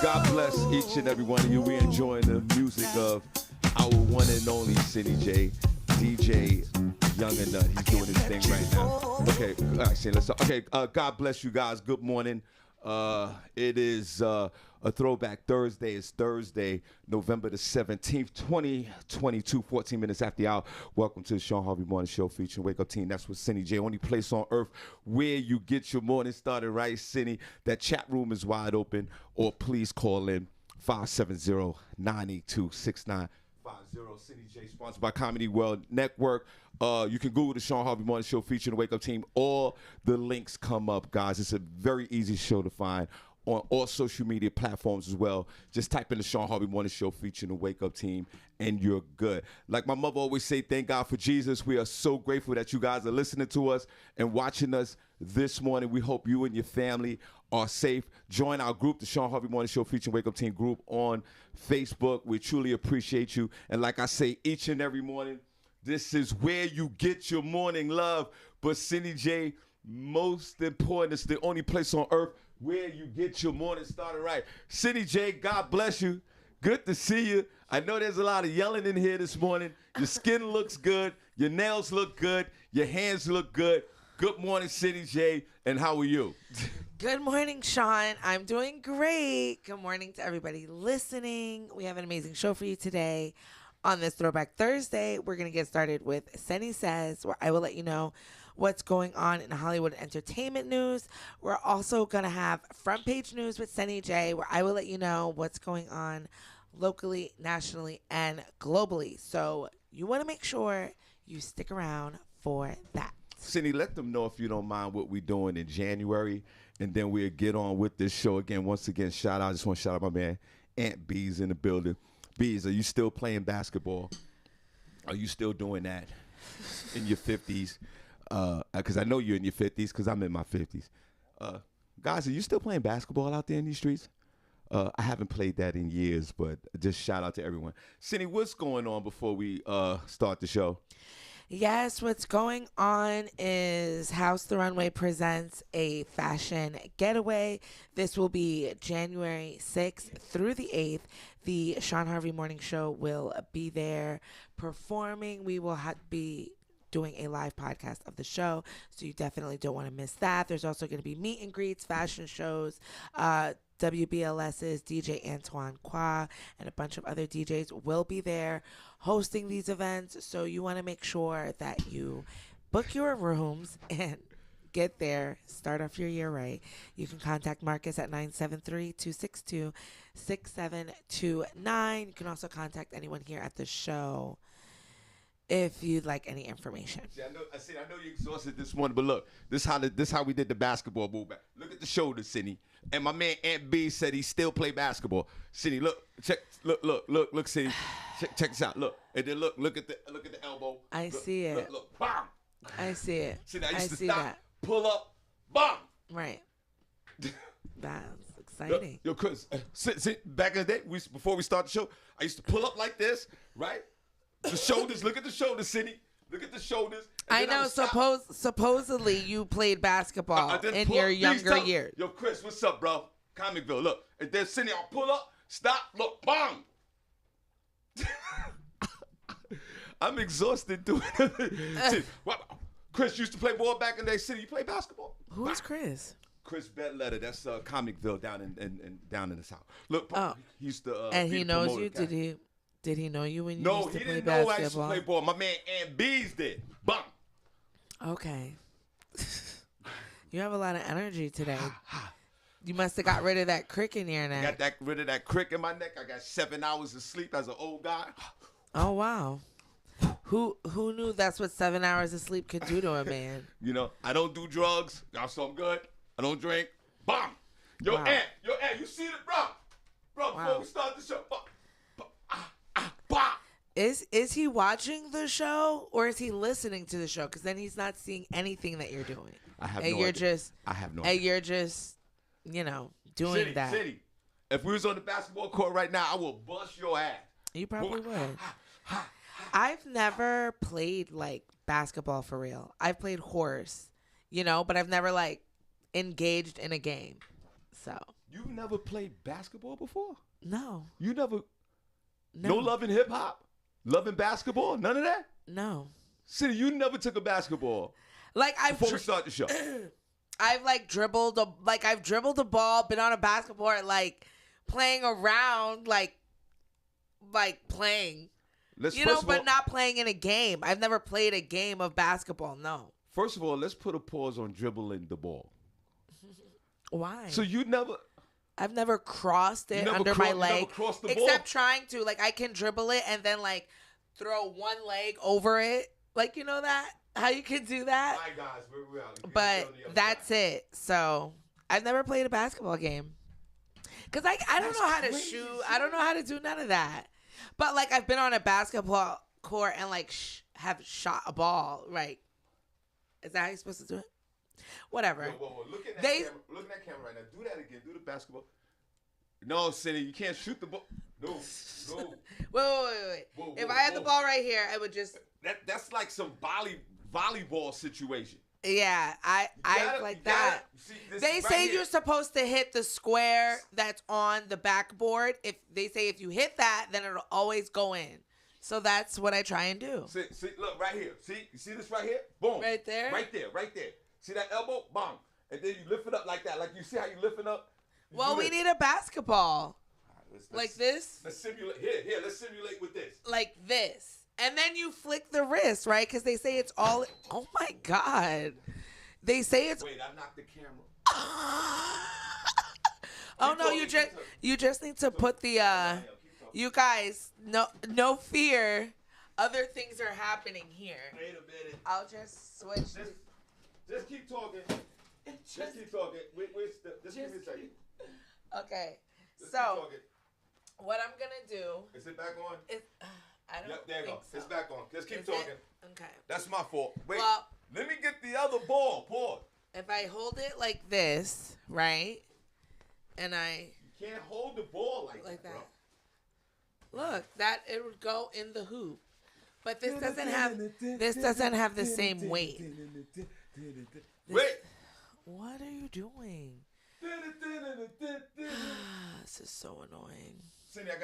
God bless each and every one of you. We're enjoying the music of our one and only Cindy J, DJ Young and Nut. He's doing his thing right now. Okay, all right, Cindy, let's talk. Okay, God bless you guys. Good morning. It is a throwback Thursday. It's Thursday, November the 17th, 2022, 14 minutes after the hour. Welcome to the Shawn Harvey Morning Show featuring Wake Up Team. That's with Cindy J, only place on earth where you get your morning started right, Cindy. That chat room is wide open, or please call in 570-982-6950. Cindy J, sponsored by Comedy World Network. You can Google the Shawn Harvey Morning Show featuring the Wake Up Team. All the links come up, guys. It's a very easy show to find on all social media platforms as well. Just type in the Shawn Harvey Morning Show featuring the Wake Up Team, and you're good. Like my mother always say, thank God for Jesus. We are so grateful that you guys are listening to us and watching us this morning. We hope you and your family are safe. Join our group, the Shawn Harvey Morning Show featuring Wake Up Team group on Facebook. We truly appreciate you. And like I say each and every morning, this is where you get your morning love. But Cindy J, most important, it's the only place on earth where you get your morning started right. Cindy J, God bless you. Good to see you. I know there's a lot of yelling in here this morning. Your skin looks good. Your nails look good. Your hands look good. Good morning, Cindy J, and how are you? Good morning, Shawn. I'm doing great. Good morning to everybody listening. We have an amazing show for you today. On this Throwback Thursday, we're going to get started with Senny Says, where I will let you know what's going on in Hollywood entertainment news. We're also going to have front page news with Senny J, where I will let you know what's going on locally, nationally, and globally. So you want to make sure you stick around for that. Cindy, let them know if you don't mind what we're doing in January, and then we'll get on with this show again. Once again, shout out. I just want to shout out my man, Aunt B's in the building. Bees, are you still playing basketball? Are you still doing that in your 50s? Because I know you're in your 50s because I'm in my 50s. Guys, are you still playing basketball out there in these streets? I haven't played that in years, but just shout out to everyone. Cindy, what's going on before we start the show? Yes, what's going on is House the Runway presents a fashion getaway. This will be January 6th through the 8th. The Shawn Harvey Morning Show will be there performing. We will be doing a live podcast of the show, so you definitely don't want to miss that. There's also going to be meet and greets, fashion shows, WBLS's DJ Antoine Qua, and a bunch of other DJs will be there hosting these events. So you want to make sure that you book your rooms and get there, start off your year right. You can contact Marcus at 973-262-6729. You can also contact anyone here at the show if you'd like any information. See, I know you're exhausted this morning, but look, this how we did the basketball move back. Look at the shoulders, Cindy. And my man Aunt B said he still play basketball. Cindy, look, Cindy, check this out. Look, and then look at the elbow. I see it. Look, bam. I see it. Cindy, I used to see stop, that. pull up, bam. Right. That's exciting. Yo, Chris, back in the day, before we start the show, I used to pull up like this, right? The shoulders, look at the shoulders, Cindy. Look at the shoulders. I know. Supposedly you played basketball in your younger years. Yo, Chris, what's up, bro? Comicville, look. And then Cindy, I'll pull up, stop, look, bang. I'm exhausted doing it. Chris used to play ball back in the day. Cindy, you play basketball? Who's Chris? Chris Bedletter. That's Comicville down in the South. Look, he used to. And he knows you. Did he know you when you used to play basketball? No, he didn't know I used to play ball. My man Aunt B's did. Bum. Okay. You have a lot of energy today. You must have got rid of that crick in your neck. Got rid of that crick in my neck. I got 7 hours of sleep as an old guy. Oh, wow. Who knew that's what 7 hours of sleep could do to a man? You know, I don't do drugs. So I'm good. I don't drink. Bum. Yo, Aunt, you see it, bro? Before we start the show. Is he watching the show or is he listening to the show? Because then he's not seeing anything that you're doing. I have no idea. I have no idea. And you're just, doing that. City, if we was on the basketball court right now, I will bust your ass. You probably would. I've never played like basketball for real. I've played horse, but I've never like engaged in a game. So You've never played basketball before? No. You never. No. No love in hip hop? Love in basketball? None of that? No. City, you never took a basketball. Like Before we start the show. I've like dribbled the ball, been on a basketball court, like playing around, like playing. But not playing in a game. I've never played a game of basketball. No. First of all, let's put a pause on dribbling the ball. Why? So you never. I've never crossed it under my leg. You never crossed the except ball? trying to. Like I can dribble it and then like throw one leg over it. Like you know that? How you can do that? Hi guys, we're out. But that's it. So I've never played a basketball game. Cause I don't know how to shoot. I don't know how to do none of that. But like I've been on a basketball court and like have shot a ball. Right? Is that how you're supposed to do it? Whatever. Whoa. Look at that camera. Look at that camera right now. Do that again. Do the basketball. No, Cindy, you can't shoot the ball. No. Wait. Whoa, if I had the ball right here, I would just. That's like some volleyball situation. Yeah, I like that. They say you're supposed to hit the square that's on the backboard. If they say if you hit that, then it'll always go in. So that's what I try and do. See, look right here. See, you see this right here? Boom. Right there. Right there. See that elbow? Bang. And then you lift it up like that. Like you see how you lift it up? Well, we need a basketball. Let's like this. Let's simulate. Here. Let's simulate with this. Like this. And then you flick the wrist, right? Because they say it's all. Oh my God. They say it's. Wait, I knocked the camera. Oh no! You just need to put the. You guys, no fear. Other things are happening here. Wait a minute. I'll just switch. Just keep talking. Just keep talking. Just give me a second. Okay. Just so, keep talking. What I'm gonna do? Is it back on? I don't. Yep, there you go. So. It's back on. Just keep talking. Okay. That's my fault. Wait. Well, let me get the other ball. Pause. If I hold it like this, right, and you can't hold the ball like that. Bro. Look, that it would go in the hoop, but this doesn't have the same weight. Wait. What are you doing? This is so annoying. Cindy, I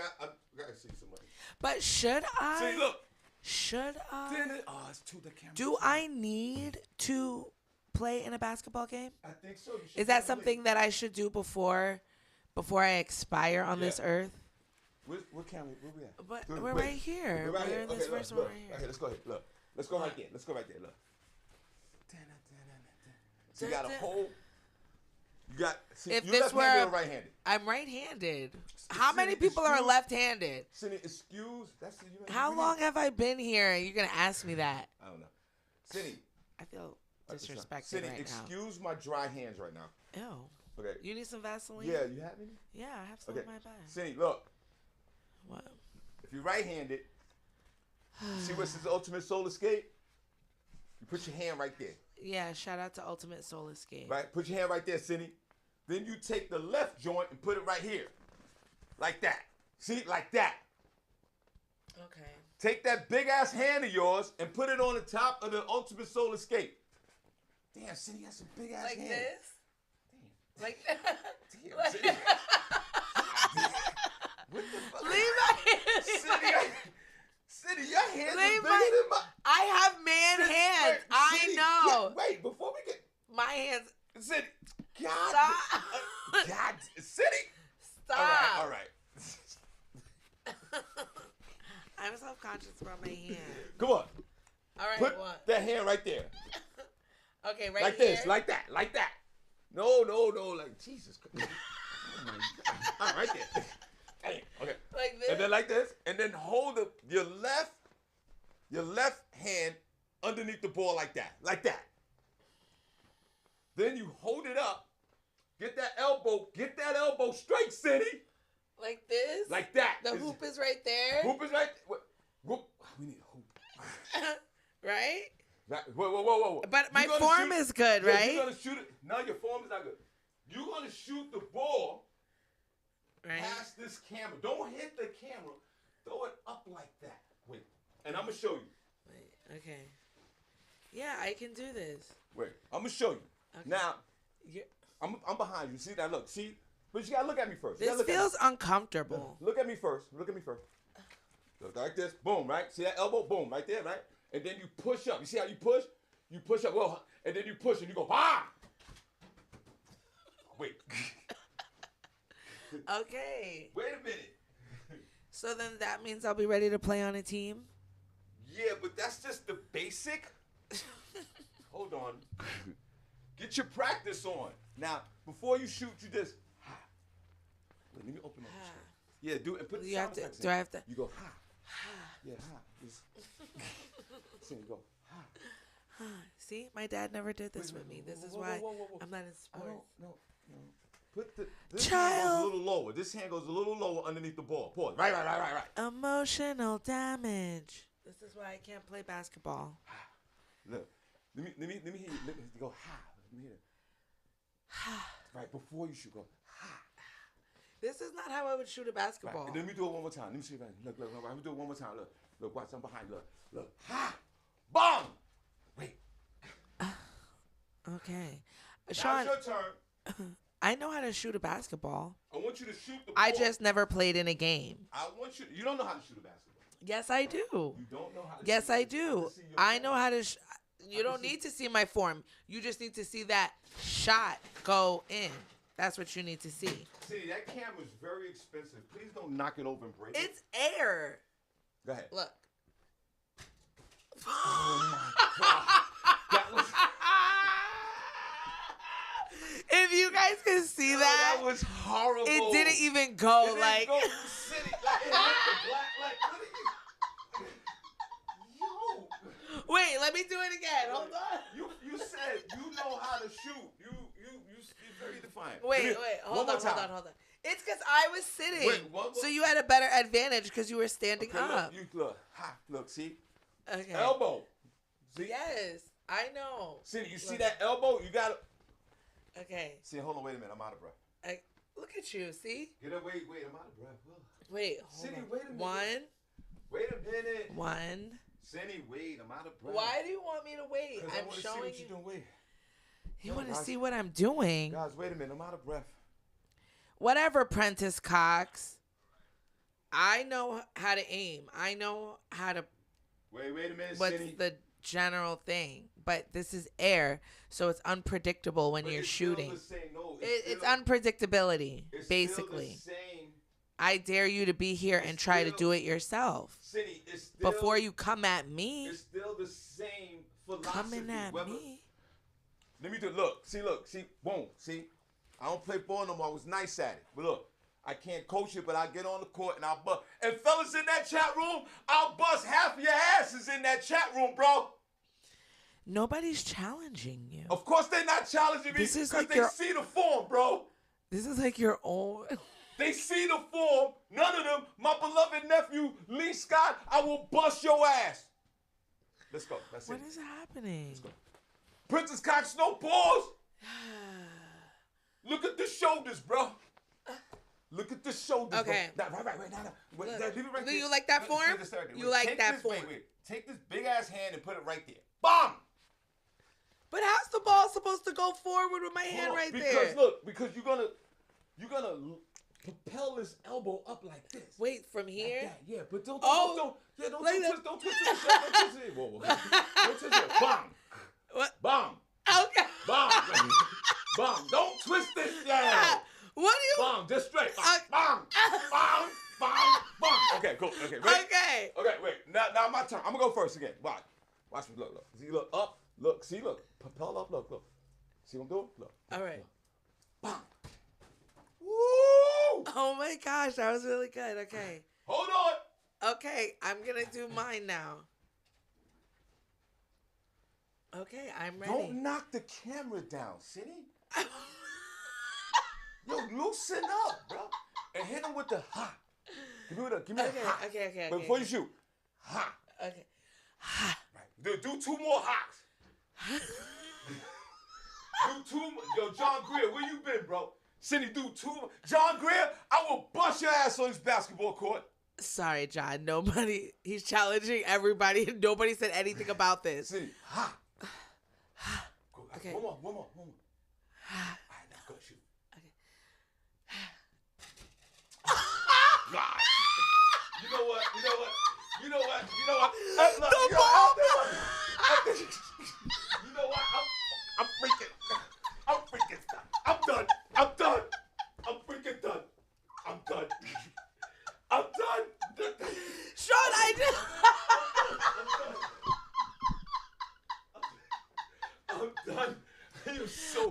gotta see somebody. But should I? See, look. Should I? Oh, it's to the camera. Do I need to play in a basketball game? I think so. Is that something that I should do before I expire on this earth? What camera? Where we at? But we're right here. We're in this first one right here. Okay, let's go ahead. Look. Let's go right there. Look. So you got a hole. You're left-handed or right-handed? I'm right-handed. How many people are left-handed? Cindy, excuse. How long have I been here? You're gonna ask me that. I don't know. Cindy. I feel disrespected Cindy, right now. excuse my dry hands right now. Ew. Okay. You need some Vaseline? Yeah, you have any? Yeah, I have some in my bag. Cindy, look. What? If you're right-handed, see what says Ultimate Soul Escape? You put your hand right there. Yeah, shout out to Ultimate Soul Escape. Right? Put your hand right there, Cindy. Then you take the left joint and put it right here. Like that. See? Like that. Okay. Take that big-ass hand of yours and put it on the top of the Ultimate Soul Escape. Damn, Cindy, that's a big-ass hand. Like this? Damn. Like that? Damn, Cindy. What the fuck? Leave my hand. Cindy, your hands are bigger than mine. I have man hands. I know. Yeah, wait, before we get... My hands... Cindy, God. Stop. God. Cindy. Stop. All right. I'm self-conscious about my hand. Come on. All right, Put what? that hand right there. Okay, right like here. Like this, like that. No, like Jesus Christ. Oh my God. All right, right there. Damn. Okay. Like this. And then like this, and then hold your left hand underneath the ball like that. Then you hold it up. Get that elbow straight, Cindy. Like this? Like that. The hoop is right there. Hoop is right there. Whoop. We need a hoop. Right? Whoa. But my form is good, right? You're going to shoot it. No, your form is not good. You're going to shoot the ball past this camera. Don't hit the camera. Throw it up like that. Wait. And I'm going to show you. Wait. Okay. Yeah, I can do this. Wait. I'm going to show you. Okay. Now, I'm behind you. See that? Look. See? But you gotta look at me first. This feels uncomfortable. Look at me first. Look at me first. Look like this. Boom, right? See that elbow? Boom, right there, right? And then you push up. You see how you push? You push up, well, and then you push and you go, ah! Wait. Okay. Wait a minute. So then that means I'll be ready to play on a team? Yeah, but that's just the basic. Hold on. Get your practice on. Now, before you shoot, you just, ha. Wait, let me open up the chest. Yeah, do it and put the sound effects in. Do I have to? You go, ha. Yeah, ha. So you go, ha. See, my dad never did this with me. This is why I'm not in sports. No. Put this hand goes a little lower. This hand goes a little lower underneath the ball. Pause. Right. Emotional damage. This is why I can't play basketball. Look, let me hear you. Let me go ha. Let me hear it. Right before you shoot, go ha. This is not how I would shoot a basketball. Right. Let me do it one more time. Let me see if I look. Let me do it one more time. Look. Watch. I'm behind. Look. Ha. Bang. Wait. Okay. Shawn, it's your turn. I know how to shoot a basketball. I want you to shoot the ball. I just never played in a game. I want you. You don't know how to shoot a basketball. Yes, I do. You don't know how to. Yes, I do. I know how to. You don't need to see my form. You just need to see that shot go in. That's what you need to see. See, that camera's very expensive. Please don't knock it over and break it. It's air. Go ahead. Look. Oh my God. That was. If you guys can see that, that was horrible. It didn't even go. It like. Didn't go city. Like it hit the black. Like what are you? Yo. Wait, let me do it again. Hold on. You said you know how to shoot. You're very defiant. Wait. Hold on. It's because I was sitting. Wait, so you had a better advantage because you were standing up. Look, see? Okay. Elbow. See? Yes, I know. See, you see that elbow? You got to. Okay. See, hold on, wait a minute. I'm out of breath. Look at you, see? Wait, I'm out of breath. Wait, hold on. Wait a minute. Wait a minute. One. Cindy, wait, I'm out of breath. Why do you want me to wait? I'm showing see what you're doing. Wait. You want to see what I'm doing? Guys, wait a minute. I'm out of breath. Whatever, Prentice Cox. I know how to aim. I know how to. Wait a minute, what's Cindy. the general thing? But this is air, so it's unpredictable when you're shooting. It's unpredictability, basically. Still the same. I dare you to be here and try to do it yourself. Cindy, it's still, before you come at me. It's still the same philosophy. Coming at me. Let me do it. Look, see, boom, see. I don't play ball no more. I was nice at it. But look, I can't coach it, but I get on the court and I'll bust. And fellas in that chat room, I'll bust half of your asses in that chat room, bro. Nobody's challenging you. Of course they're not challenging me because like they see the form, bro. This is like your own. They see the form. None of them. My beloved nephew, Lee Scott, I will bust your ass. Let's go. That's What is happening? Let's go. Princess Cox, no pause. Look at the shoulders, bro. Look at the shoulders. Okay. Right. Wait, leave it right do there. you like that form? You like that form? Wait. Take this big ass hand and put it right there. Bam! But how's the ball supposed to go forward with my hand right there? Because you're gonna propel this elbow up like this. Wait, from here? Like that, yeah, but don't Don't twist it. Whoa. Don't twist it. Bam! What? Bam! Okay. Bam! Bam! Don't twist it. Yeah. What do you? Bam! Just straight. Bam! Bam! Bam! Okay, cool. Okay, ready? Okay, wait. Now my turn. I'm gonna go first again. Watch me. Look. See, look up. Look. See, look. Propel up. Look. See what I'm doing? Look. All right. Bam! Woo! Oh my gosh, that was really good. Okay. Hold on. Okay, I'm gonna do mine now. Okay, I'm ready. Don't knock the camera down, Cindy. Yo, loosen up, bro. And hit him with the ha. Give me a ha. Okay. But before you shoot, ha. Okay. Ha. Right. Do two more hops. Do two more. Yo, John Greer, where you been, bro? Cindy, do two more. John Greer, I will bust your ass on this basketball court. Sorry, John. He's challenging everybody. Nobody said anything about this. Cindy, ha. Okay. One more. All right, now go shoot. Okay. You know what? Look, The you ball. you know what? I'm freaking done. I'm done. I'm freaking done. I'm done. Shawn, I just. I'm done. You're so.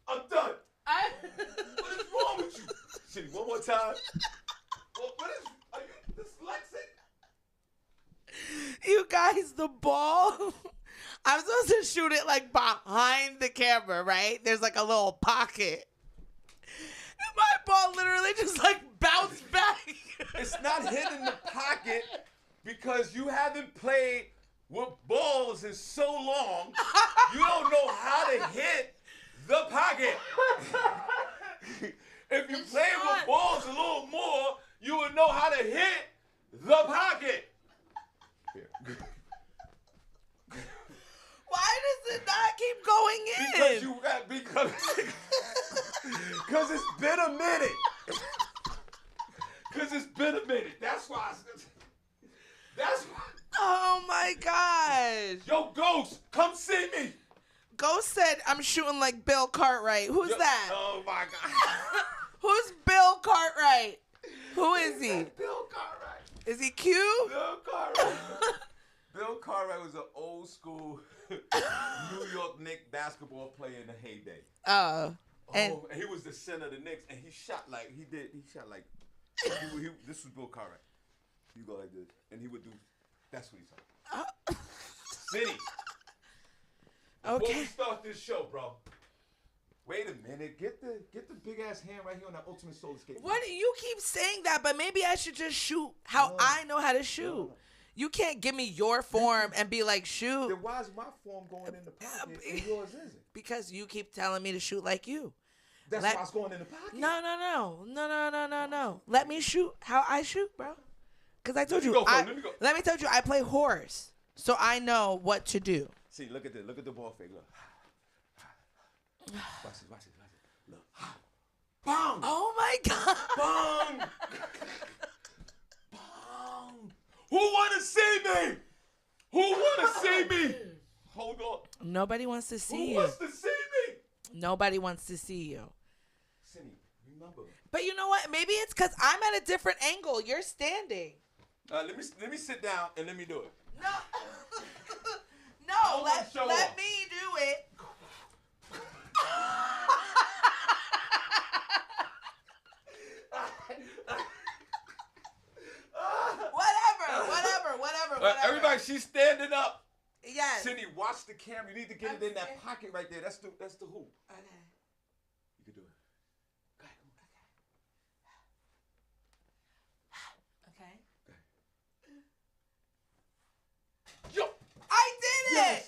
I'm done. What is wrong with you? City, one more time. Are you dyslexic? You guys, the ball. I'm supposed to shoot it like behind the camera, right? There's like a little pocket. And my ball literally just like bounced back. It's not hidden in the pocket because you haven't played with balls in so long. You don't know how to hit the pocket. If you play with balls a little more, you would know how to hit the pocket. Here. Why does it not keep going in? Because it's been a minute. That's why. Oh my gosh. Yo, Ghost, come see me. Ghost said I'm shooting like Bill Cartwright. Who's that? Oh my God. Who's Bill Cartwright? Who is he? Bill Cartwright. Is he cute? Bill Cartwright. Bill Cartwright was an old school New York Knicks basketball player in the heyday. And he was the center of the Knicks, and he shot like this was Bill Cartwright. You go like this, and he would do. That's what he saw. City. Before we start this show, bro. Wait a minute. Get the big ass hand right here on that Ultimate Solar Skate. what do you keep saying that? But maybe I should just shoot how I know how to shoot. No. You can't give me your form and be like, shoot. Then why is my form going in the pocket and yours isn't? Because you keep telling me to shoot like you. That's why it's going in the pocket. No. Let me shoot how I shoot, bro. Because I told you. Let me go. Let me tell you, I play horse, so I know what to do. See, look at this. Look at the ball fake. Look. Watch this. Look. Bang! Oh my God! Bang! Bang! Who wanna see me? Hold on. Nobody wants to see you. Who wants to see me? Nobody wants to see you. Cindy, remember. But you know what? Maybe it's because I'm at a different angle. You're standing. Let me sit down and let me do it. No. I No, wanna show let off. me do it. Whatever. Everybody, she's standing up. Yes. Cindy, watch the camera. You need to get it in that pocket right there. That's the hoop. Okay. You can do it. Go ahead. Okay. Yo! I did Yes. it.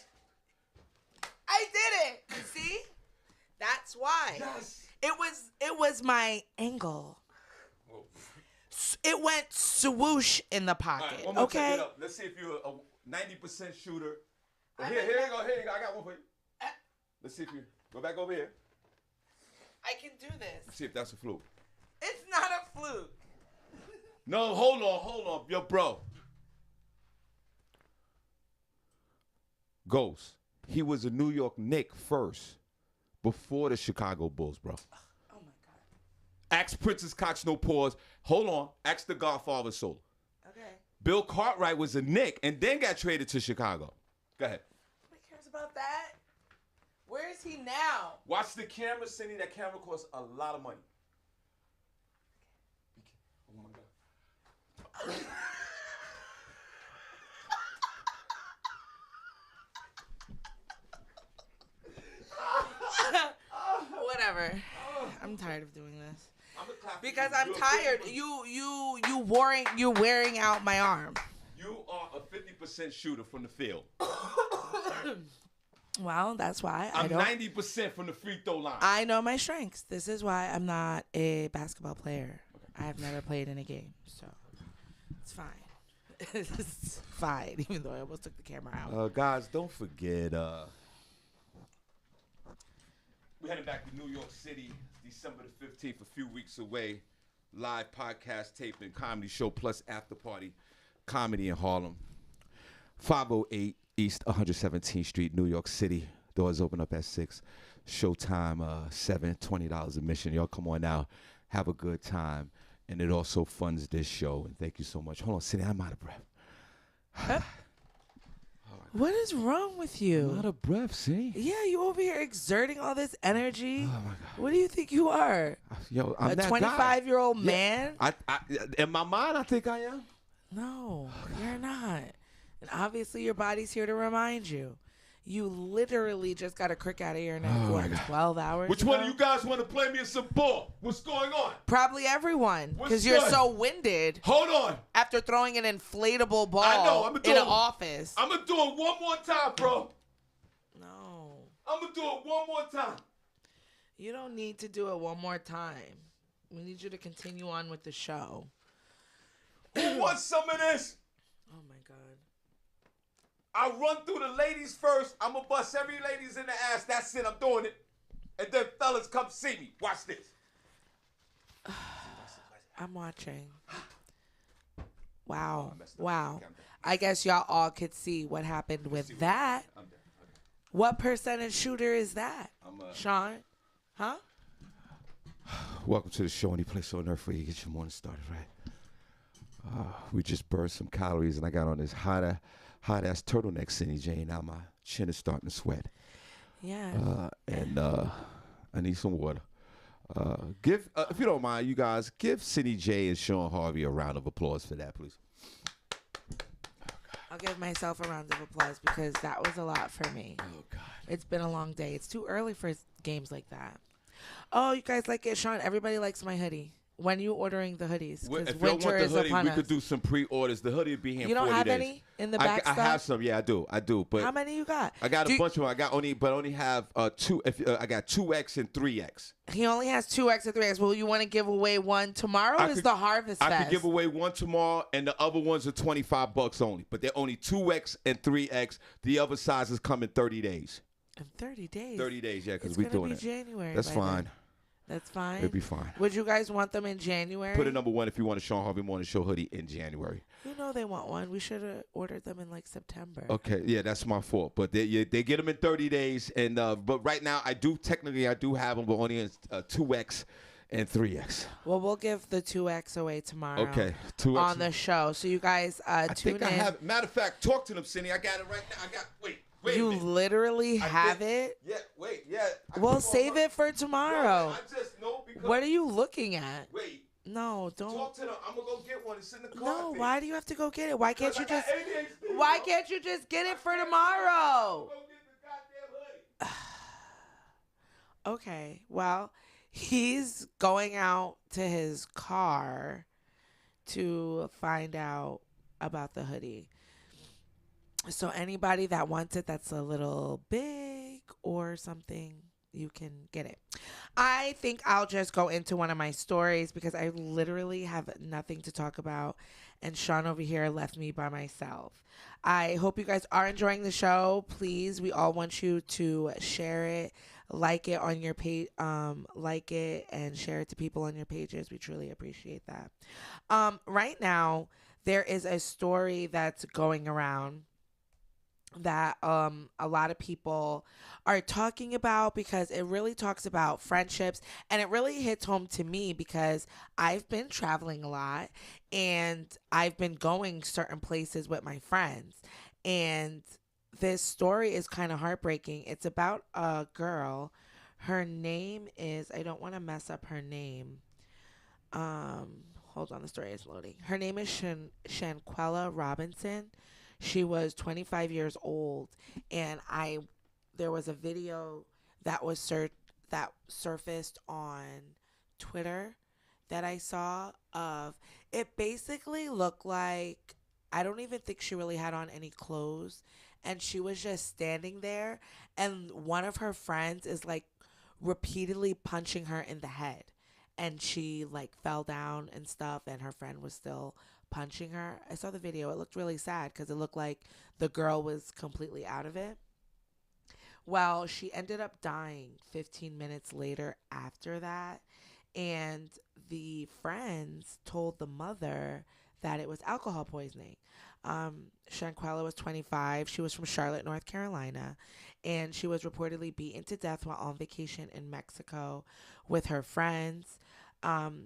I did it. See? That's why. Yes. It was my angle. Whoa. It went swoosh in the All pocket. right, one more Okay. check it up. Let's see if you're a 90% shooter. Here you go. I got one for you. Let's see if you go back over here. I can do this. See if that's a fluke. It's not a fluke. No, hold on. Yo, bro. Ghost. He was a New York Knick first, before the Chicago Bulls, bro. Oh my God. Ask Princess Cox, no pause. Hold on. Ask the Godfather Soul. Okay. Bill Cartwright was a Knick and then got traded to Chicago. Go ahead. Nobody cares about that. Where is he now? Watch the camera, Cindy. That camera costs a lot of money. Oh my God. Whatever. I'm tired of doing this. I'm gonna clap for Because you. I'm You're a tired. 50%. You wearing out my arm. You are a 50% shooter from the field. Well, that's why I'm 90% from the free throw line. I know my strengths. This is why I'm not a basketball player. I have never played in a game, so it's fine. It's fine, even though I almost took the camera out. Guys, don't forget. We're heading back to New York City, December the 15th, a few weeks away. Live podcast taping, comedy show plus after party, comedy in Harlem. 508 East 117th Street, New York City. Doors open up at 6. Showtime, $7, $20 admission. Y'all come on out, have a good time. And it also funds this show. And thank you so much. Hold on, Cindy, I'm out of breath. What is wrong with you? I'm out of breath, see? Yeah, you over here exerting all this energy. Oh, my God. What do you think you are? Yo, I'm a that 25-year-old guy. man? I, in my mind, I think I am. No, you're not. And obviously your body's here to remind you. You literally just got a crick out of your neck, what, 12 hours Which ago? one of you guys want to play me in some ball? What's going on? Probably everyone, What's because you're good? so winded Hold on. after throwing an inflatable ball I know. in an office. I'm going to do it one more time, bro. No. I'm going to do it one more time. You don't need to do it one more time. We need you to continue on with the show. Who wants some of this? Oh, my God. I'll run through the ladies first. I'm going to bust every ladies in the ass. That's it. I'm doing it. And then fellas, come see me. Watch this. I'm watching. Wow. I messed up. Wow. Okay, I'm done. I guess y'all all could see what happened with that. I'm done. Okay. What percentage shooter is that? Shawn? Huh? Welcome to the show. Any place on earth where you get your morning started, right? We just burned some calories, and I got on this hot-ass turtleneck, Cindy J. Now my chin is starting to sweat. Yeah. And I need some water. Give, if you don't mind, you guys, give Cindy J and Shawn Harvey a round of applause for that, please. I'll give myself a round of applause because that was a lot for me. Oh, God. It's been a long day. It's too early for games like that. Oh, you guys like it, Shawn? Everybody likes my hoodie. When are you ordering the hoodies? If Winter y'all want the is hoodie, upon we us. could do some pre-orders. The hoodie will be here in 40 days. You don't have any in the back I stuff? have some. Yeah, I do. But how many you got? I got a bunch of them. I only have two. I got 2X and 3X. He only has 2X and 3X. Well, you want to give away one tomorrow? Is the Harvest Fest? I could give away one tomorrow, and the other ones are $25 only. But they're only 2X and 3X. The other sizes come in 30 days. In 30 days? 30 days, yeah, because we're doing it. It's going to be January. That's fine. Then. That's fine? It'll be fine. Would you guys want them in January? Put a number 1 if you want a Shawn Harvey Morning Show hoodie in January. You know they want one. We should have ordered them in like September. Okay, yeah, that's my fault. But they get them in 30 days. And but right now, I do have them, but only in 2X and 3X. Well, we'll give the 2X away tomorrow. Okay, 2X on the show. So you guys tune in. I have. Matter of fact, talk to them, Cindy. I got it right now. Wait you a minute. literally have it? Yeah, wait, yeah. We'll save it for tomorrow. I just know because. What are you looking at? Wait. No, don't. Talk to them. I'm gonna go get one. It's in the car. No, why do you have to go get it? Why can't you just? ADHD, Why can't you just get it for tomorrow? Go get the goddamn hoodie. Okay, well, he's going out to his car to find out about the hoodie. So anybody that wants it that's a little big or something, you can get it. I think I'll just go into one of my stories because I literally have nothing to talk about, and Shawn over here left me by myself. I hope you guys are enjoying the show. Please, we all want you to share it, like it on your page, like it and share it to people on your pages. We truly appreciate that. Right now, there is a story that's going around that a lot of people are talking about because it really talks about friendships, and it really hits home to me because I've been traveling a lot and I've been going certain places with my friends, and this story is kind of heartbreaking. It's about a girl. Her name is, I don't want to mess up her name. Hold on, the story is loading. Her name is Shanquella Robinson. She was 25 years old, and there was a video that was that surfaced on Twitter that I saw of it. Basically looked like, I don't even think she really had on any clothes, and she was just standing there, and one of her friends is like repeatedly punching her in the head, and she like fell down and stuff, and her friend was still punching her. I saw the video. It looked really sad because it looked like the girl was completely out of it. Well, she ended up dying 15 minutes later after that. And the friends told the mother that it was alcohol poisoning. Shanquella was 25. She was from Charlotte, North Carolina. And she was reportedly beaten to death while on vacation in Mexico with her friends.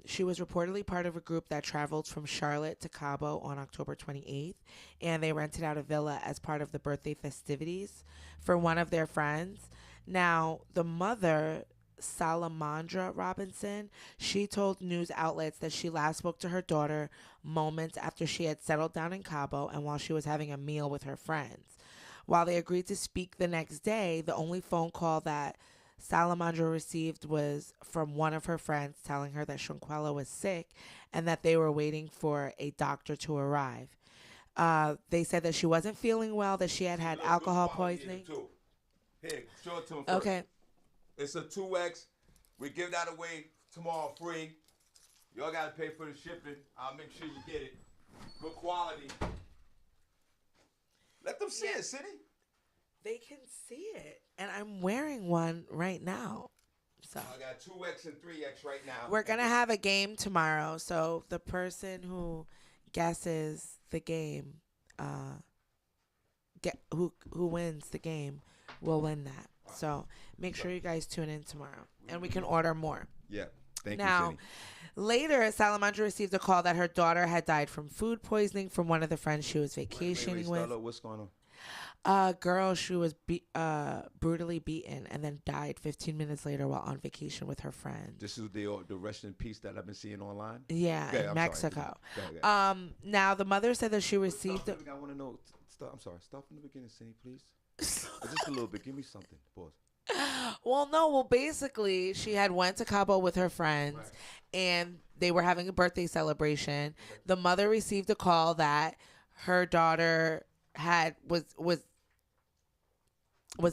She was reportedly part of a group that traveled from Charlotte to Cabo on October 28th, and they rented out a villa as part of the birthday festivities for one of their friends. Now, the mother, Salamandra Robinson, she told news outlets that she last spoke to her daughter moments after she had settled down in Cabo and while she was having a meal with her friends. While they agreed to speak the next day, the only phone call that Salamandra received was from one of her friends telling her that Shanquella was sick and that they were waiting for a doctor to arrive. They said that she wasn't feeling well, that she had had alcohol poisoning. Here, show it to him first. Okay. It's a 2X. We give that away tomorrow free. Y'all got to pay for the shipping. I'll make sure you get it. Good quality. Let them see it, City. They can see it. And I'm wearing one right now. So I got 2X and 3X right now. we're going to have a game tomorrow. So the person who guesses the game, who wins the game will win that. So make sure you guys tune in tomorrow. And we can order more. Yeah. Thank you, Now, Cindy. later, Salamandra received a call that her daughter had died from food poisoning from one of the friends she was vacationing with. What's going on? Girl, she was brutally beaten and then died 15 minutes later while on vacation with her friend. This is the rest in peace that I've been seeing online? Yeah, Okay, in Mexico. Sorry. Now, the mother said that she received... I want to know... I'm sorry. Stop from the beginning, Cindy, please. Just a little bit. Give me something. Pause. Well, basically, she had went to Cabo with her friends, right, and they were having a birthday celebration. Okay. The mother received a call that her daughter was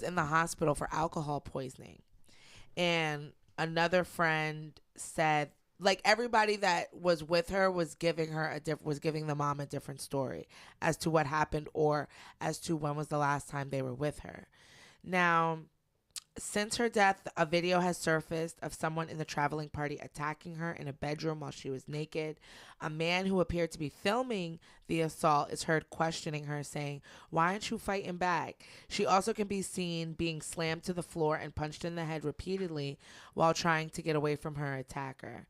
in the hospital for alcohol poisoning, and another friend said, like, everybody that was with her was giving the mom a different story as to what happened or as to when was the last time they were with her. Now, since her death, a video has surfaced of someone in the traveling party attacking her in a bedroom while she was naked. A man who appeared to be filming the assault is heard questioning her, saying, "Why aren't you fighting back?" She also can be seen being slammed to the floor and punched in the head repeatedly while trying to get away from her attacker.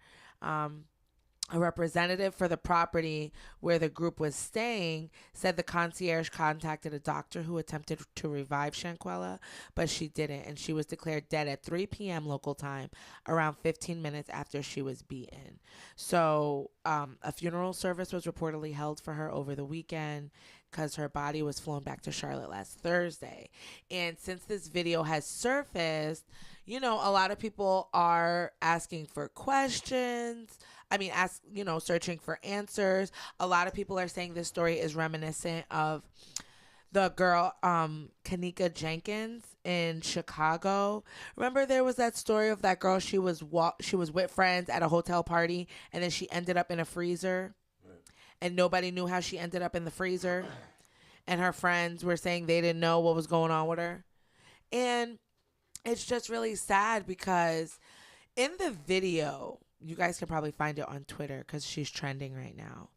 A representative for the property where the group was staying said the concierge contacted a doctor who attempted to revive Shanquella, but she didn't, and she was declared dead at 3 p.m. local time, around 15 minutes after she was beaten. So a funeral service was reportedly held for her over the weekend because her body was flown back to Charlotte last Thursday. And since this video has surfaced, a lot of people are asking for questions. Searching for answers. A lot of people are saying this story is reminiscent of the girl, Kanika Jenkins in Chicago. Remember there was that story of that girl, she was with friends at a hotel party, and then she ended up in a freezer, and nobody knew how she ended up in the freezer, and her friends were saying they didn't know what was going on with her. And it's just really sad because in the video, you guys can probably find it on Twitter because she's trending right now.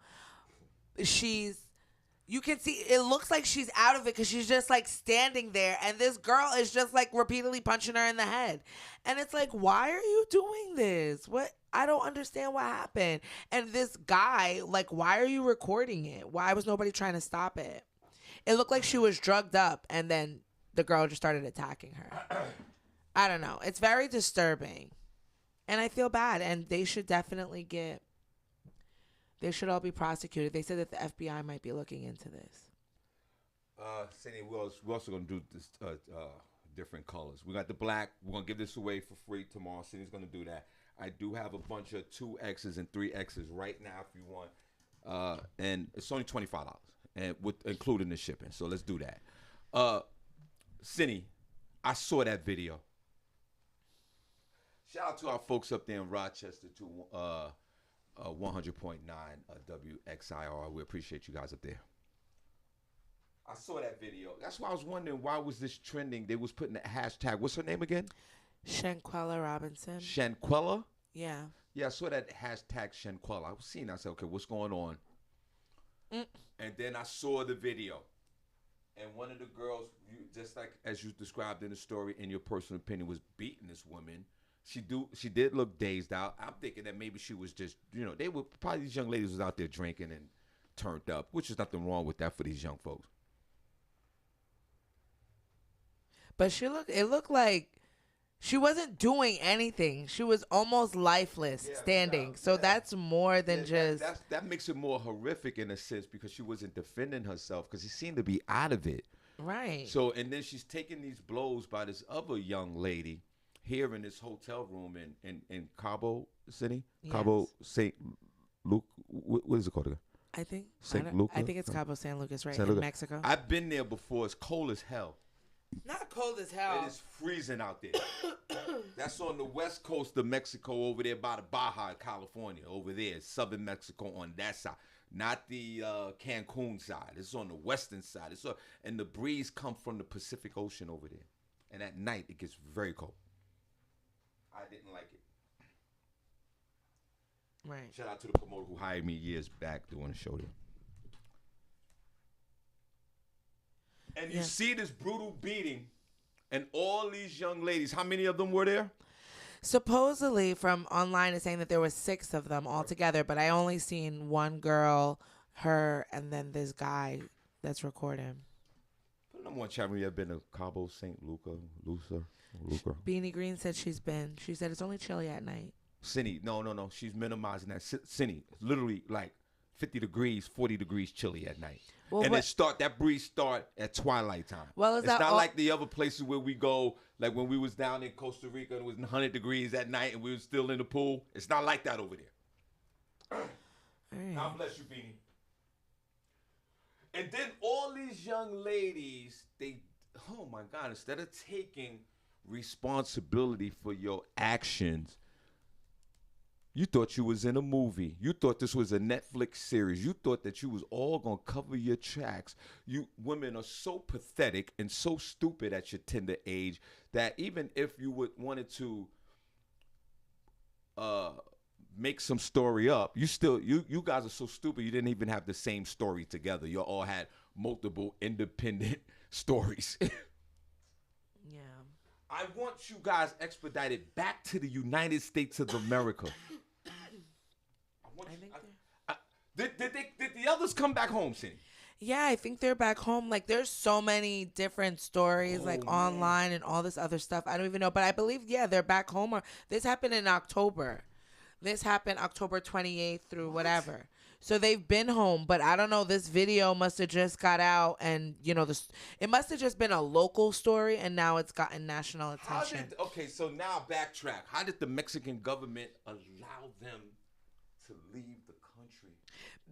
You can see, it looks like she's out of it because she's just like standing there, and this girl is just like repeatedly punching her in the head. And it's like, why are you doing this? I don't understand what happened. And this guy, like, why are you recording it? Why was nobody trying to stop it? It looked like she was drugged up, and then the girl just started attacking her. I don't know. It's very disturbing. And I feel bad, and they should definitely they should all be prosecuted. They said that the FBI might be looking into this. Cindy, we're also going to do this different colors. We got the black. We're going to give this away for free tomorrow. Cindy's going to do that. I do have a bunch of 2Xs and 3Xs right now if you want. And it's only $25, and including the shipping. So let's do that. Cindy, I saw that video. Shout out to our folks up there in Rochester to 100.9 WXIR. We appreciate you guys up there. I saw that video. That's why I was wondering why was this trending. They was putting the hashtag. What's her name again? Shanquella Robinson. Shanquella? Yeah. Yeah, I saw that hashtag Shanquella. I was seeing. I said, okay, what's going on? And then I saw the video. And one of the girls, just like as you described in the story, in your personal opinion, was beating this woman. She did look dazed out. I'm thinking that maybe she was just, they were probably these young ladies was out there drinking and turned up, which is nothing wrong with that for these young folks. But it looked like she wasn't doing anything. She was almost lifeless, standing. So that's more than just. That makes it more horrific in a sense because she wasn't defending herself because she seemed to be out of it. Right. So, and then she's taking these blows by this other young lady here in this hotel room in Cabo City. Yes. Cabo St. Luke. What is it called again? I think. St. Luke. I think it's Cabo San Lucas, right? In Mexico. I've been there before. It's cold as hell. Not cold as hell. It is freezing out there. That's on the west coast of Mexico over there by the Baja, California. Over there, southern Mexico on that side. Not the Cancun side. It's on the western side. And the breeze comes from the Pacific Ocean over there. And at night, it gets very cold. I didn't like it. Right. Shout out to the promoter who hired me years back doing a show there. And you see this brutal beating, and all these young ladies, how many of them were there? Supposedly, from online, it's saying that there were 6 of them altogether, but I only seen one girl, her, and then this guy that's recording. Number one chat room, you ever been to Cabo St. Luca? Beanie Green said she's been. She said it's only chilly at night. Cindy, no. She's minimizing that. Cindy, literally like 50 degrees, 40 degrees chilly at night. Well, and that breeze start at twilight time. Well, it's not like the other places where we go, like when we was down in Costa Rica and it was 100 degrees at night and we were still in the pool. It's not like that over there. God bless you, Beanie. And then all these young ladies, oh my God, instead of taking responsibility for your actions, you thought you was in a movie. You thought this was a Netflix series. You thought that you was all going to cover your tracks. You women are so pathetic and so stupid at your tender age that even if you wanted to make some story up, you guys are so stupid you didn't even have the same story together. You all had multiple independent stories. Yeah. I want you guys expedited back to the United States of America. Did the others come back home, Cindy? Yeah, I think they're back home. Like, there's so many different stories, online and all this other stuff. I don't even know. But I believe, they're back home. This happened in October. This happened October 28th through whatever. So they've been home. But I don't know. This video must have just got out. And, it must have just been a local story. And now it's gotten national attention. So now backtrack. How did the Mexican government allow them to leave the country?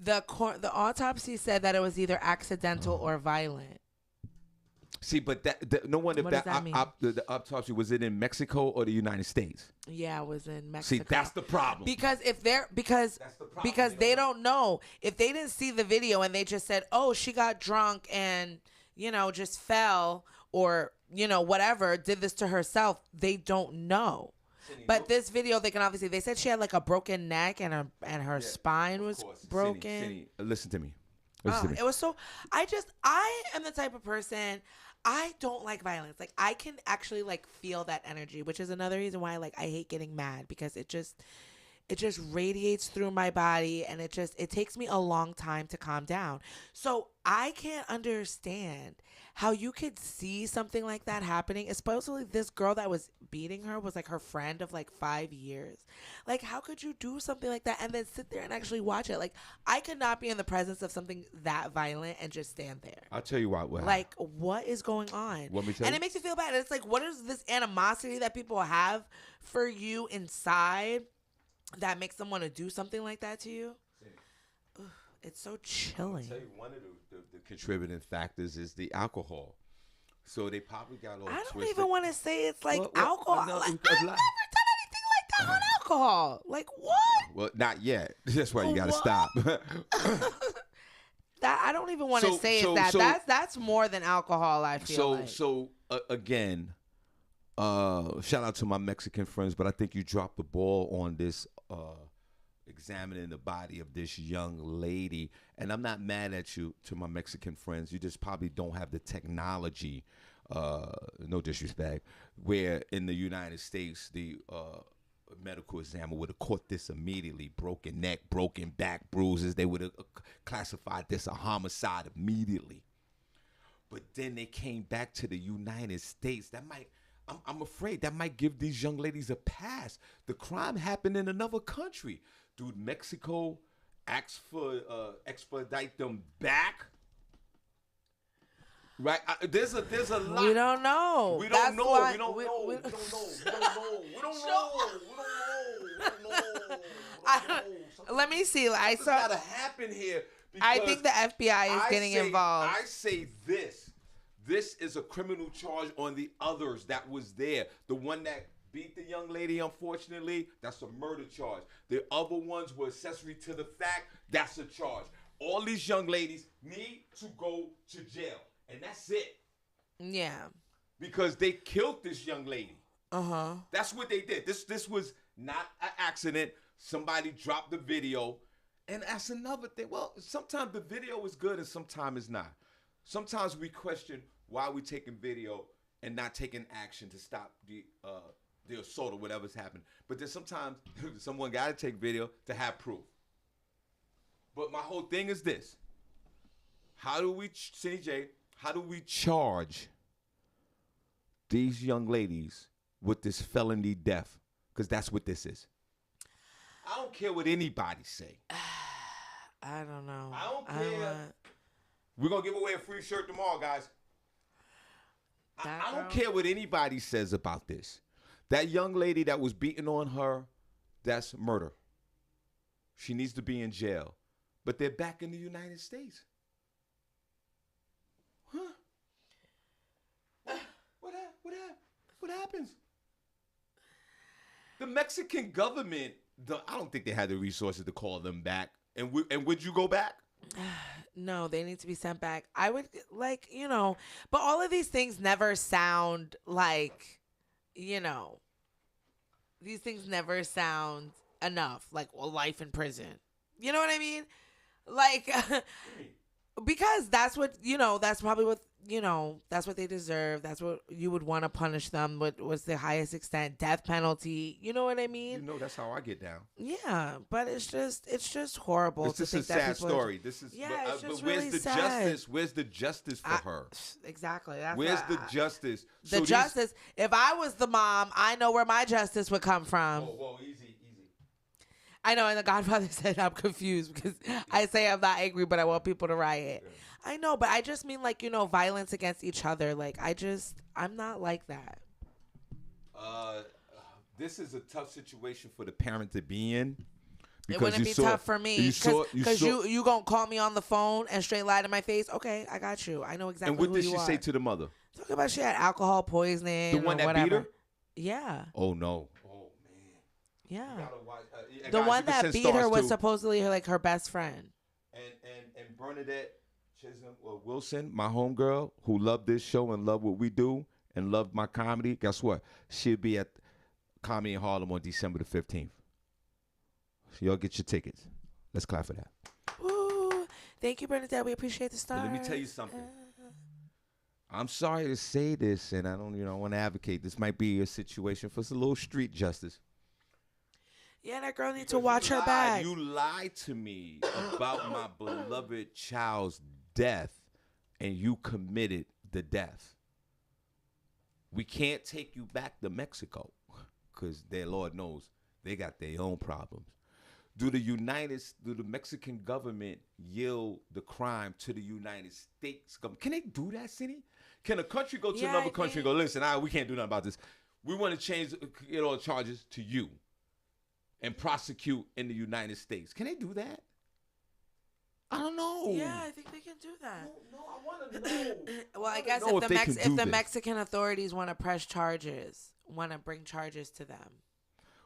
The autopsy said that it was either accidental or violent. See, but no one if the autopsy was it in Mexico or the United States? Yeah, it was in Mexico. See, that's the problem. Because they don't know. If they didn't see the video and they just said, "Oh, she got drunk and just fell or whatever, did this to herself," they don't know. But this video, they said she had like a broken neck and her spine was broken. Cindy, listen to me. It was so. I am the type of person. I don't like violence. Like, I can actually feel that energy, which is another reason why I hate getting mad, because it just radiates through my body, and it takes me a long time to calm down. So I can't understand how you could see something like that happening, especially this girl that was beating her was her friend of 5 years. How could you do something like that and then sit there and actually watch it? I could not be in the presence of something that violent and just stand there. I'll tell you what. What is going on? Let me tell and you. It makes you feel bad. It's what is this animosity that people have for you inside that makes them want to do something like that to you? Ugh, it's so chilling. I'll tell you, one of the contributing factors is the alcohol. So they probably got all twisted. I don't even want to say it's alcohol. I've never done anything like that on alcohol. What? Well, not yet. That's why you got to stop. that I don't even want to say is that. That's more than alcohol, I feel like. Again, shout out to my Mexican friends, but I think you dropped the ball on this examining the body of this young lady. And I'm not mad at you, to my Mexican friends. You just probably don't have the technology, no disrespect, where in the United States, the medical examiner would have caught this immediately. Broken neck, broken back, bruises. They would have classified this a homicide immediately. But then they came back to the United States. That might, I'm afraid that might give these young ladies a pass. The crime happened in another country. Dude, Mexico asked for expedite them back. Right? There's a lot. We don't know. We don't know. We don't know. We don't know. Let me see. Something's gotta happen here. I think the FBI is getting involved. I say this. This is a criminal charge on the others that was there. The one that beat the young lady, unfortunately, that's a murder charge. The other ones were accessory to the fact, that's a charge. All these young ladies need to go to jail. And that's it. Yeah. Because they killed this young lady. Uh-huh. That's what they did. This was not an accident. Somebody dropped the video. And that's another thing. Well, sometimes the video is good and sometimes it's not. Sometimes we question why we're taking video and not taking action to stop the assault or whatever's happened. But then sometimes someone got to take video to have proof. But my whole thing is this. How do we, CJ, how do we charge these young ladies with this felony death? Because that's what this is. I don't care what anybody say. I don't know. I don't care. We're going to give away a free shirt tomorrow, guys. I don't care what anybody says about this. That young lady that was beating on her, that's murder. She needs to be in jail. But they're back in the United States. Huh? What happens? The Mexican government, I don't think they had the resources to call them back. And would you go back? No, they need to be sent back. I would, but all of these things never sound like, these things never sound enough, like life in prison. You know what I mean? Like, because that's what, that's probably what, that's what they deserve. That's what you would want to punish them. What was the highest extent? Death penalty. You know what I mean? That's how I get down. Yeah, but it's just horrible. This is a sad story. This is, it's just but where's really the sad. justice? Where's the justice for her? Exactly. Where's the justice? The justice. If I was the mom, I know where my justice would come from. Whoa, easy. I know, and the Godfather said I'm confused because I say I'm not angry, but I want people to riot. Yeah. I know, but I just mean violence against each other. Like I'm not like that. This is a tough situation for the parent to be in. It wouldn't be tough for me because you gonna call me on the phone and straight lie to my face. Okay, I got you. I know exactly. And what who did you she are. say to the mother? Talk about she had alcohol poisoning. The one that beat her? Yeah. Oh no. Yeah. The guys, one that beat her was supposedly her best friend. And Bernadette Wilson, my homegirl, who loved this show and loved what we do and loved my comedy. Guess what? She'll be at Comedy in Harlem on December the 15th. So y'all get your tickets. Let's clap for that. Woo. Thank you, Bernadette. We appreciate the stars. But let me tell you something. I'm sorry to say this, and I don't, want to advocate. This might be a situation for some little street justice. Yeah, that girl needs to watch her back. You lied to me about my beloved child's death, and you committed the death. We can't take you back to Mexico because their Lord knows they got their own problems. Do the Mexican government yield the crime to the United States government? Can they do that, Cindy? Can a country go to another country and go, listen, we can't do nothing about this. We want to change all the charges to you and prosecute in the United States. Can they do that? I don't know. Yeah, I think they can do that. No, I want to know. Well, I guess if the Mexican authorities want to press charges, want to bring charges to them.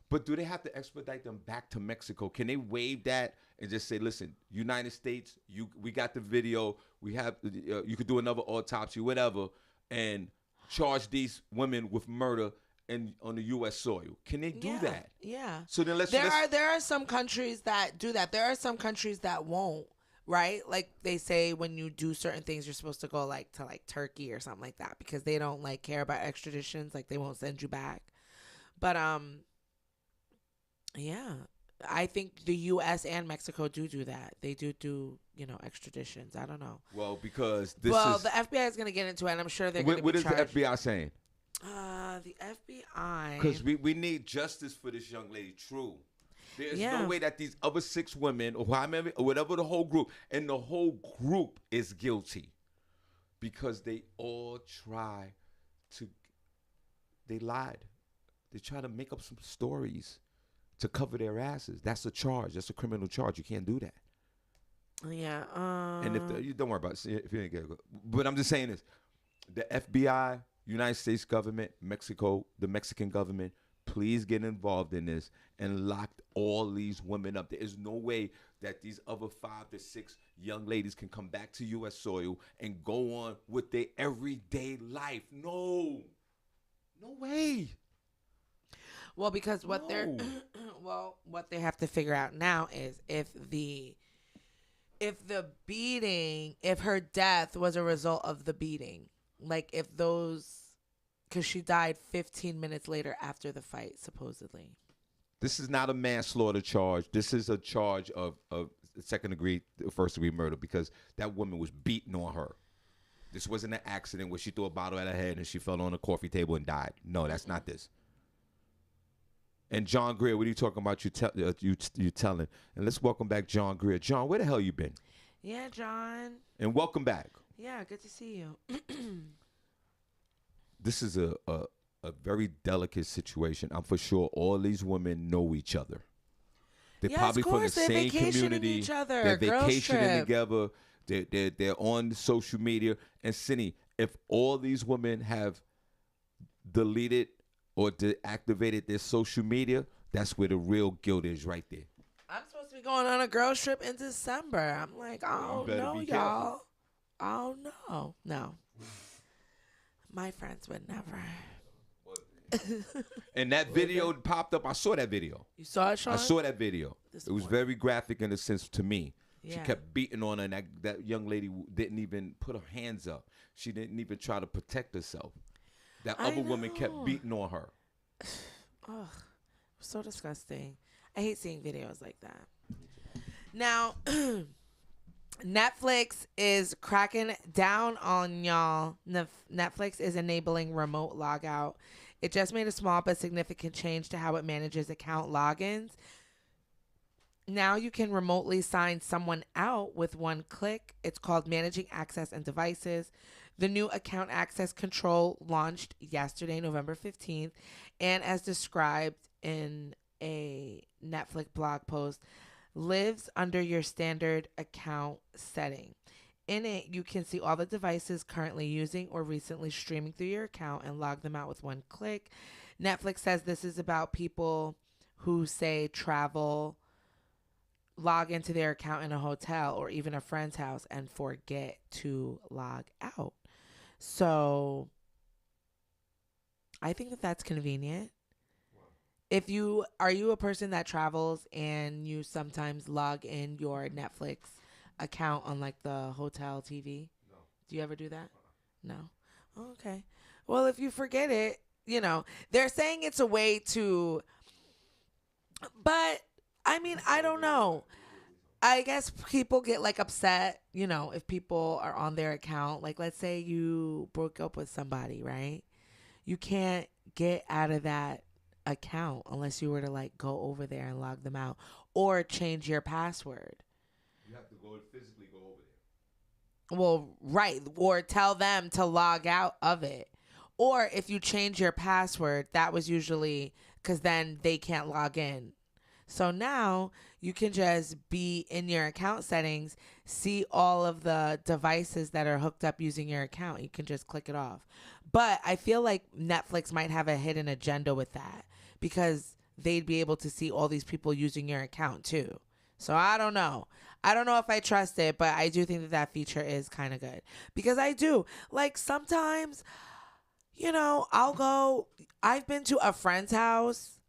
But do they have to expedite them back to Mexico? Can they waive that and just say, listen, United States, we got the video. We have, you could do another autopsy, whatever, and charge these women with murder on the U.S. soil. Can they do that? Yeah. So then there are some countries that do that. There are some countries that won't. Right? Like they say when you do certain things, you're supposed to go like to like Turkey or something like that because they don't like care about extraditions. Like they won't send you back. But yeah, I think the U.S. and Mexico do that. They do extraditions. I don't know. Well, because the FBI is going to get into it, and I'm sure they're going to be charged. What is the FBI saying? The FBI. Because we need justice for this young lady. True. There's no way that these other 6 women or whatever the whole group, and the whole group is guilty because they all they lied. They try to make up some stories to cover their asses. That's a charge. That's a criminal charge. You can't do that. Yeah. And you don't worry about it if you didn't get it. But I'm just saying this. The FBI, United States government, Mexico, the Mexican government, please get involved in this and lock all these women up. There is no way that these other 5 to 6 young ladies can come back to U.S. soil and go on with their everyday life. No way. Well, because what they have to figure out now is if her death was a result of the beating, like because she died 15 minutes later after the fight, supposedly. This is not a manslaughter charge. This is a charge of first degree murder because that woman was beating on her. This wasn't an accident where she threw a bottle at her head and she fell on a coffee table and died. No, that's not this. And John Greer, what are you talking about? You telling. And let's welcome back John Greer. John, where the hell you been? Yeah, John. And welcome back. Yeah, good to see you. This is a very delicate situation. I'm for sure all these women know each other. They're probably from the same community. Each other. They're vacationing together. They're on social media. And Cindy, if all these women have deleted or deactivated their social media, that's where the real guilt is right there. I'm supposed to be going on a girls trip in December. I'm like, oh no, y'all. Oh no. No. My friends would never. And that video popped up. I saw that video. You saw it, Shawn? I saw that video. It was very graphic in a sense to me. Yeah. She kept beating on her, and that young lady didn't even put her hands up. She didn't even try to protect herself. That other woman kept beating on her. Ugh, so disgusting. I hate seeing videos like that. Now, Netflix is cracking down on y'all. Netflix is enabling remote logout. It just made a small but significant change to how it manages account logins. Now you can remotely sign someone out with one click. It's called Managing Access and Devices. The new account access control launched yesterday, November 15th, and as described in a Netflix blog post, lives under your standard account setting. In it, you can see all the devices currently using or recently streaming through your account and log them out with one click. Netflix says this is about people who, say, travel, log into their account in a hotel or even a friend's house and forget to log out. So I think that that's convenient. If are you a person that travels and you sometimes log in your Netflix account on like the hotel TV? No. Do you ever do that? No. Oh, okay. Well, if you forget it, they're saying it's a way to, but I mean, I don't know. I guess people get like upset, if people are on their account. Like, let's say you broke up with somebody, right? You can't get out of that account unless you were to like go over there and log them out or change your password. You have to physically go over there. Well, right. Or tell them to log out of it. Or if you change your password, that was usually because then they can't log in. So now you can just be in your account settings, see all of the devices that are hooked up using your account. You can just click it off. But I feel like Netflix might have a hidden agenda with that because they'd be able to see all these people using your account too. So I don't know. I don't know if I trust it, but I do think that that feature is kind of good. Because I do. Like, sometimes, you know, I've been to a friend's house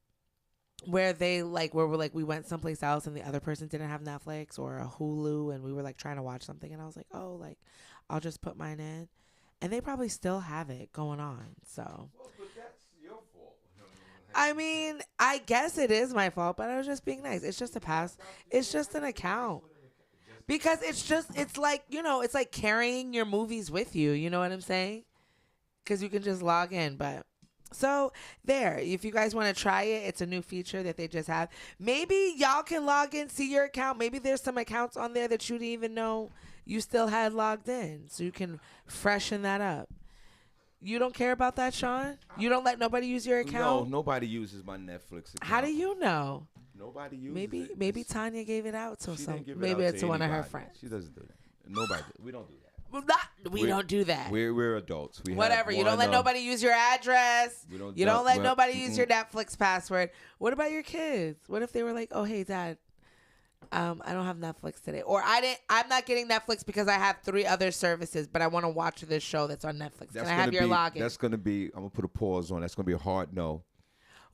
where we went someplace else and the other person didn't have Netflix or a Hulu, and we were like trying to watch something, and I was like, oh, like, I'll just put mine in. And they probably still have it going on. So, Well, but that's your fault. I mean, I guess it is my fault, but I was just being nice. It's just it's just an account. Because it's like, you know, it's like carrying your movies with you. You know what I'm saying? Because you can just log in. But so there, if you guys want to try it, it's a new feature that they just have. Maybe y'all can log in, see your account. Maybe there's some accounts on there that you didn't even know you still had logged in. So you can freshen that up. You don't care about that, Shawn? You don't let nobody use your account? No, nobody uses my Netflix account. How do you know? Nobody uses it. Maybe Tanya gave it out to some. Maybe it's to one of her anybody. friends. She doesn't do that. Nobody. We don't do that. We don't do that. We're adults. Whatever. You don't let nobody use your address. You don't let nobody use your Netflix password. What about your kids? What if they were like, "Oh, hey, Dad, I don't have Netflix today," or I'm not getting Netflix because I have 3 other services, but I want to watch this show that's on Netflix. Can I have your login? That's gonna be. I'm gonna put a pause on. That's gonna be a hard no.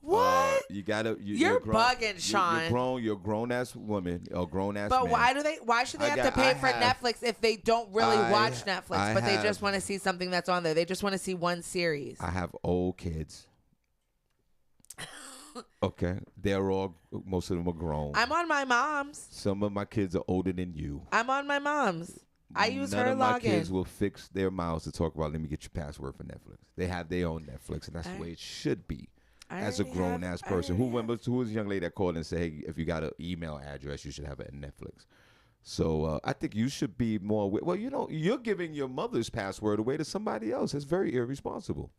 What? You're grown, bugging, Shawn. You're a grown ass woman, a grown ass. But man. why should they have to pay for Netflix if they don't really watch Netflix, but they just want to see something that's on there? They just want to see one series. I have old kids. Okay, most of them are grown. I'm on my mom's. Some of my kids are older than you. I'm on my mom's. I use None her of my login. kids will fix their mouths to talk about, let me get your password for Netflix. They have their own Netflix, and that's the way it should be. As a grown-ass person. Who was the young lady that called and said, hey, if you got an email address, you should have it in Netflix. So I think you should be more, well, you know, you're giving your mother's password away to somebody else. That's very irresponsible.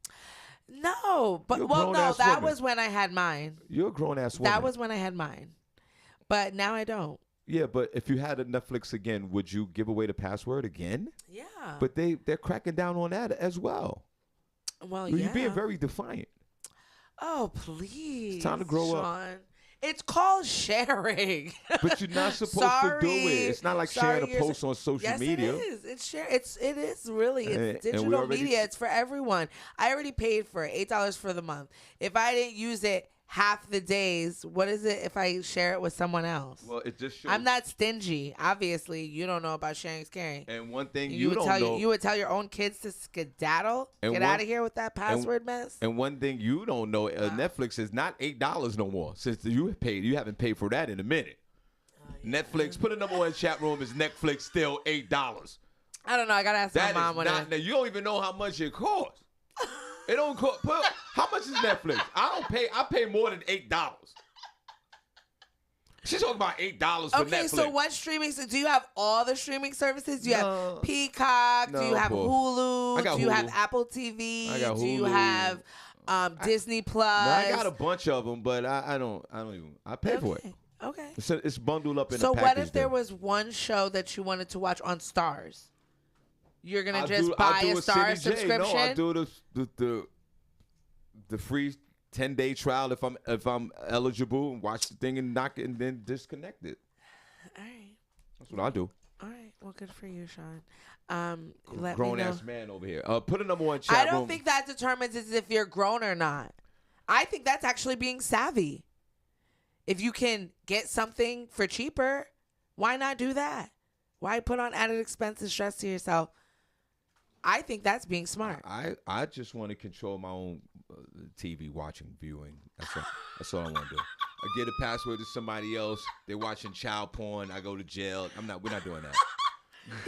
No, but, that was when I had mine. You're a grown-ass woman. That was when I had mine. But now I don't. Yeah, but if you had a Netflix again, would you give away the password again? Yeah. But they're cracking down on that as well. Well, You're being very defiant. Oh, please. It's time to grow up. It's called sharing. But you're not supposed to do it. It's not like sharing a post on social media. Yes, it is. It is really. It's digital media. It's for everyone. I already paid for it. $8 for the month. If I didn't use it half the days, what is it if I share it with someone else? Well, it just shows. I'm not stingy. Obviously, you don't know about sharing is caring. And one thing you would tell your own kids to skedaddle, get out of here with that password mess. And one thing you don't know, Netflix is not $8 no more. Since you haven't paid for that in a minute. Yeah. Netflix, put a number one chat room. Is Netflix still $8? I don't know. I gotta ask my mom when now, you don't even know how much it costs. It don't cost. How much is Netflix? I pay more than $8. She's talking about $8 for Netflix. Okay, so what streaming? Do you have all the streaming services? Do you have Peacock? Do you have Hulu? Do you have Apple TV? I got Hulu. Do you have Disney Plus? No, I got a bunch of them, but I don't even. I pay for it. Okay. It's bundled up in a package. So what if there was one show that you wanted to watch on Stars? You're gonna buy a Star subscription? No, I do the free 10-day trial if I'm eligible, and watch the thing and knock it and then disconnect it. All right. That's what I do. All right. Well, good for you, Shawn. Grown ass man over here. Put a number one chat room. I don't think that determines if you're grown or not. I think that's actually being savvy. If you can get something for cheaper, why not do that? Why put on added expense and stress to yourself? I think that's being smart. I just want to control my own TV viewing. That's all I want to do. I get a password to somebody else. They're watching child porn. I go to jail. We're not doing that.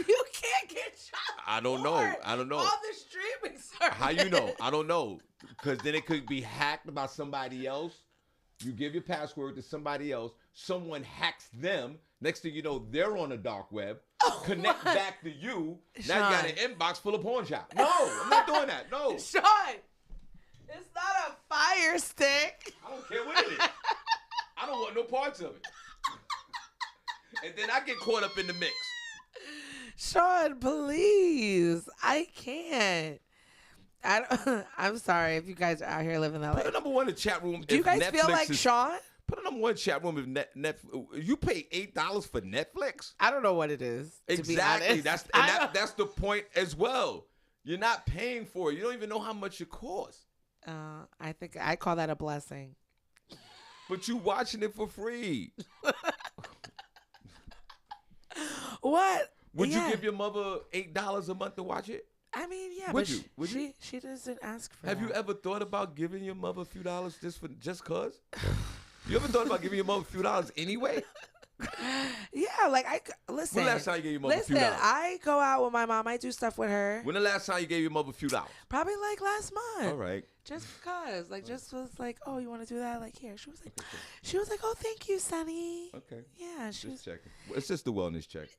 You can't get child I don't know. All the streaming services. How you know? I don't know. Because then it could be hacked by somebody else. You give your password to somebody else. Someone hacks them. Next thing you know, they're on the dark web. Connect back to you. Shawn. Now you got an inbox full of porn shots. No, I'm not doing that. No. Shawn, it's not a fire stick. I don't care what it is. I don't want no parts of it. And then I get caught up in the mix. Shawn, please. I can't. I'm sorry if you guys are out here living that Put a life. number one in the chat room. Do you if guys Netflix feel like is, Shawn? Put a number one chat room if Netflix. You pay $8 for Netflix? I don't know what it is. Exactly. To be honest. That's the point as well. You're not paying for it. You don't even know how much it costs. I think I call that a blessing. But you watching it for free. What? Would you give your mother $8 a month to watch it? I mean, yeah, Would but you? Would you? she doesn't ask for Have that. you ever thought about giving your mother a few dollars just cause? You ever thought about giving your mother a few dollars anyway? Yeah, like listen. When the last time you gave your mother a few Listen, dollars? I go out with my mom. I do stuff with her. When the last time you gave your mother a few dollars? Probably like last month. All right. Just because, like, just was like, oh, you want to do that? Like, here. She was like, oh, thank you, Sonny. Okay. Yeah, she was Just checking. It's just the wellness check.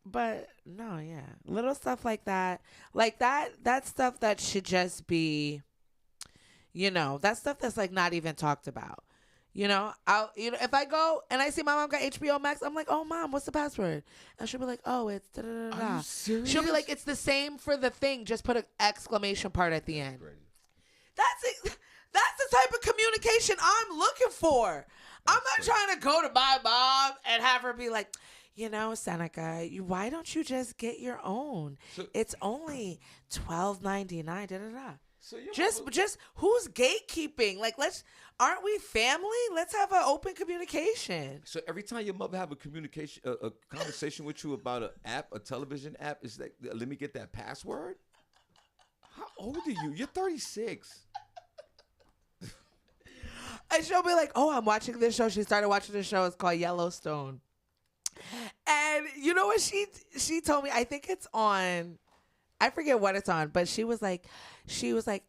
But no, yeah, little stuff like that, that stuff that should just be, that stuff that's like not even talked about. If I go and I see my mom got HBO Max, I'm like, oh, Mom, what's the password? And she'll be like, oh, it's da da da da. Are you serious? She'll be like, it's the same for the thing, just put an exclamation part at the end. That's it. That's the type of communication I'm looking for. I'm not trying to go to my mom and have her be like, Seneca, why don't you just get your own? It's only $12.99. Da da da. So just who's gatekeeping? Like, aren't we family? Let's have an open communication. So every time your mother have a conversation with you about a television app, is like, let me get that password? How old are you? You're 36. And she'll be like, oh, I'm watching this show. She started watching this show. It's called Yellowstone. And you know what she told me? I think it's on, I forget what it's on, but she was like,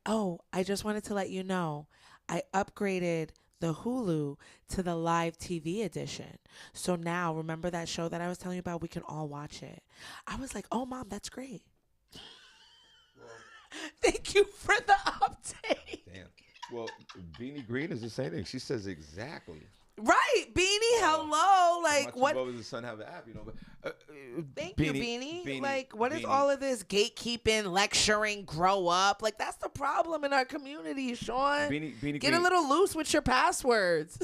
oh, I just wanted to let you know I upgraded the Hulu to the live TV edition. So now, remember that show that I was telling you about? We can all watch it. I was like, oh, Mom, that's great. Thank you for the update. Damn. Well, Beanie Green is the same thing. She says exactly. Right, Beanie, hello. Like, my what? two brothers and son have an app, But, Thank you, Beanie. Like, what is all of this gatekeeping, lecturing, grow up? Like, that's the problem in our community, Shawn. Beanie Get Green, a little loose with your passwords.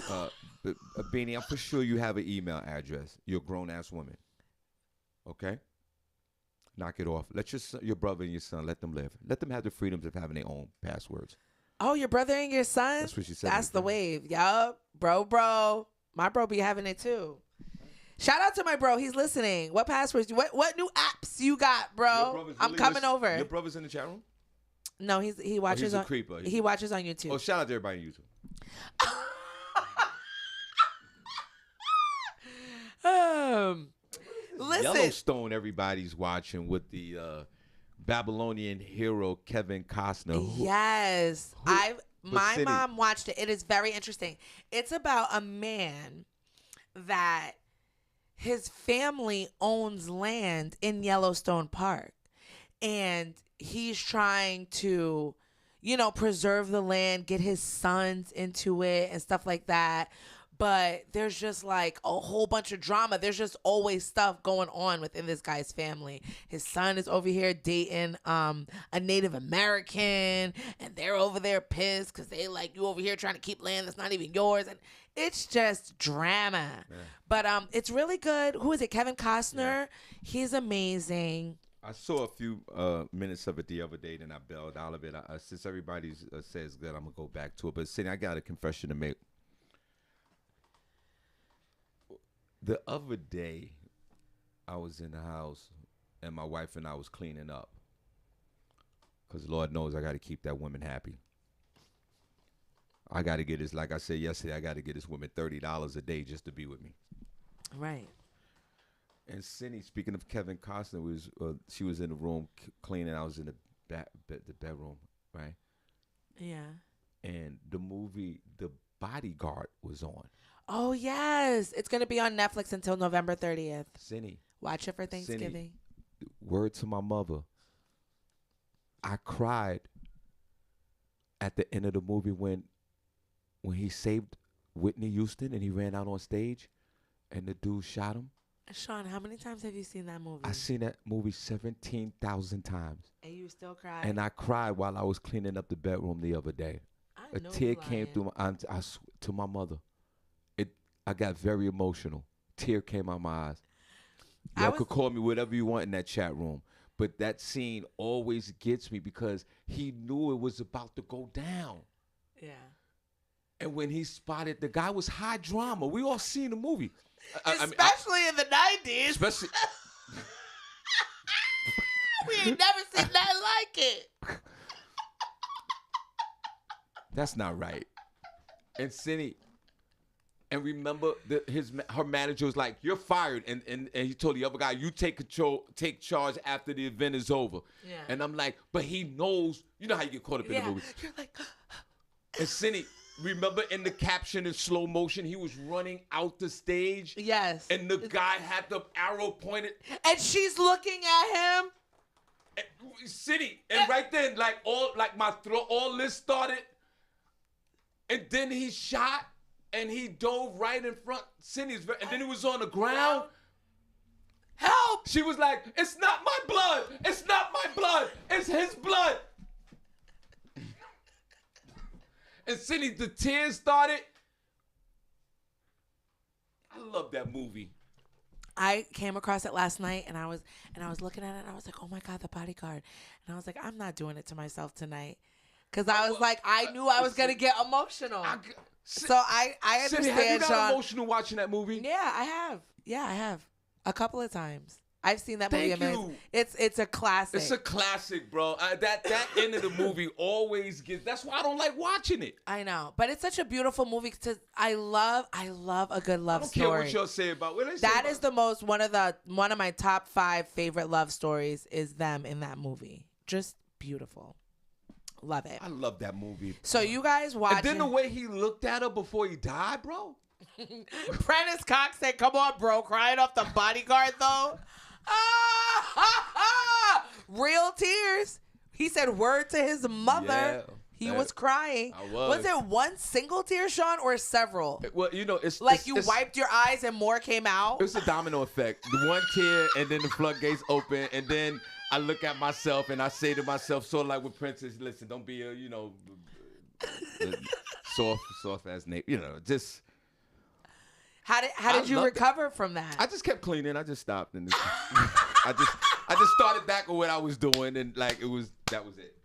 Beanie, I'm for sure you have an email address. You're a grown-ass woman. Okay? Knock it off. Let your brother and your son, let them live. Let them have the freedoms of having their own passwords. Oh, your brother and your son? That's what she said. That's the wave. Yup. Bro. My bro be having it too. Shout out to my bro. He's listening. What passwords? What new apps you got, bro? I'm coming over. Your brother's in the chat room? No, he watches he's a on creeper. He watches on YouTube. Oh, shout out to everybody on YouTube. Listen. Yellowstone, everybody's watching with the Babylonian hero Kevin Costner. Yes. My mom watched it. It is very interesting. It's about a man that his family owns land in Yellowstone Park. And he's trying to, preserve the land, get his sons into it and stuff like that. But there's just like a whole bunch of drama. There's just always stuff going on within this guy's family. His son is over here dating a Native American, and they're over there pissed because they like, you over here trying to keep land that's not even yours. And it's just drama. Yeah. But it's really good. Who is it? Kevin Costner. Yeah. He's amazing. I saw a few minutes of it the other day, then I bailed out of it. Since everybody says good, I'm going to go back to it. But Cindy, I got a confession to make. The other day, I was in the house, and my wife and I was cleaning up. Because Lord knows I got to keep that woman happy. I got to get this, like I said yesterday, I got to get this woman $30 a day just to be with me. Right. And Cindy, speaking of Kevin Costner, she was in the room cleaning. I was in the bedroom, right? Yeah. And the movie The Bodyguard was on. Oh, yes. It's going to be on Netflix until November 30th. Cindy. Watch it for Thanksgiving. Cindy, word to my mother. I cried at the end of the movie when he saved Whitney Houston and he ran out on stage and the dude shot him. Sean, how many times have you seen that movie? I seen that movie 17,000 times. And you still cry? And I cried while I was cleaning up the bedroom the other day. A tear came through to my mother. I got very emotional. Tear came out my eyes. Y'all could call me whatever you want in that chat room. But that scene always gets me because he knew it was about to go down. Yeah. And when he spotted, the guy was high drama. We all seen the movie. Especially in the 90s. Especially. We ain't never seen nothing like it. That's not right. And Cindy, and remember her manager was like, "You're fired," and he told the other guy, "You take charge after the event is over." Yeah. And I'm like, but he knows. You know how you get caught up in the movie. You're like, and Cindy, remember in the caption in slow motion, he was running out the stage. Yes. And the guy had the arrow pointed. And she's looking at him. Cindy, and right then, my throat, all this started. And then he shot, and he dove right in front. Cindy's, and then he was on the ground. Help! She was like, "It's not my blood. It's not my blood. It's his blood." And Cindy, the tears started. I love that movie. I came across it last night, and I was looking at it, and I was like, "Oh my God, The Bodyguard!" And I was like, "I'm not doing it to myself tonight." Because I was like, I knew I was going to get emotional. So I understand, Cindy, have you got Sean. emotional watching that movie? Yeah, I have. Yeah, I have. A couple of times. I've seen that movie. Thank you. It's a classic. It's a classic, bro. That end of the movie always gets. That's why I don't like watching it. I know, but it's such a beautiful movie. Cause I love a good love story. I don't care what y'all say about it. That is one of my top 5 favorite love stories is them in that movie. Just beautiful. Love it. I love that movie. So you guys watch. And then the way he looked at her before he died, bro. Prentice Cox said, "Come on, bro, crying off The Bodyguard though." Real tears. He said word to his mother. Yeah, he was crying. I was. Was it one single tear, Sean, or several? Well, it's like you wiped your eyes and more came out. It's a domino effect. The one tear, and then the floodgates open, and then I look at myself and I say to myself, sort of like with Princess, "Listen, don't be a soft ass name, just." How did you recover from that? I just kept cleaning. I just stopped and I just started back with what I was doing, and that was it.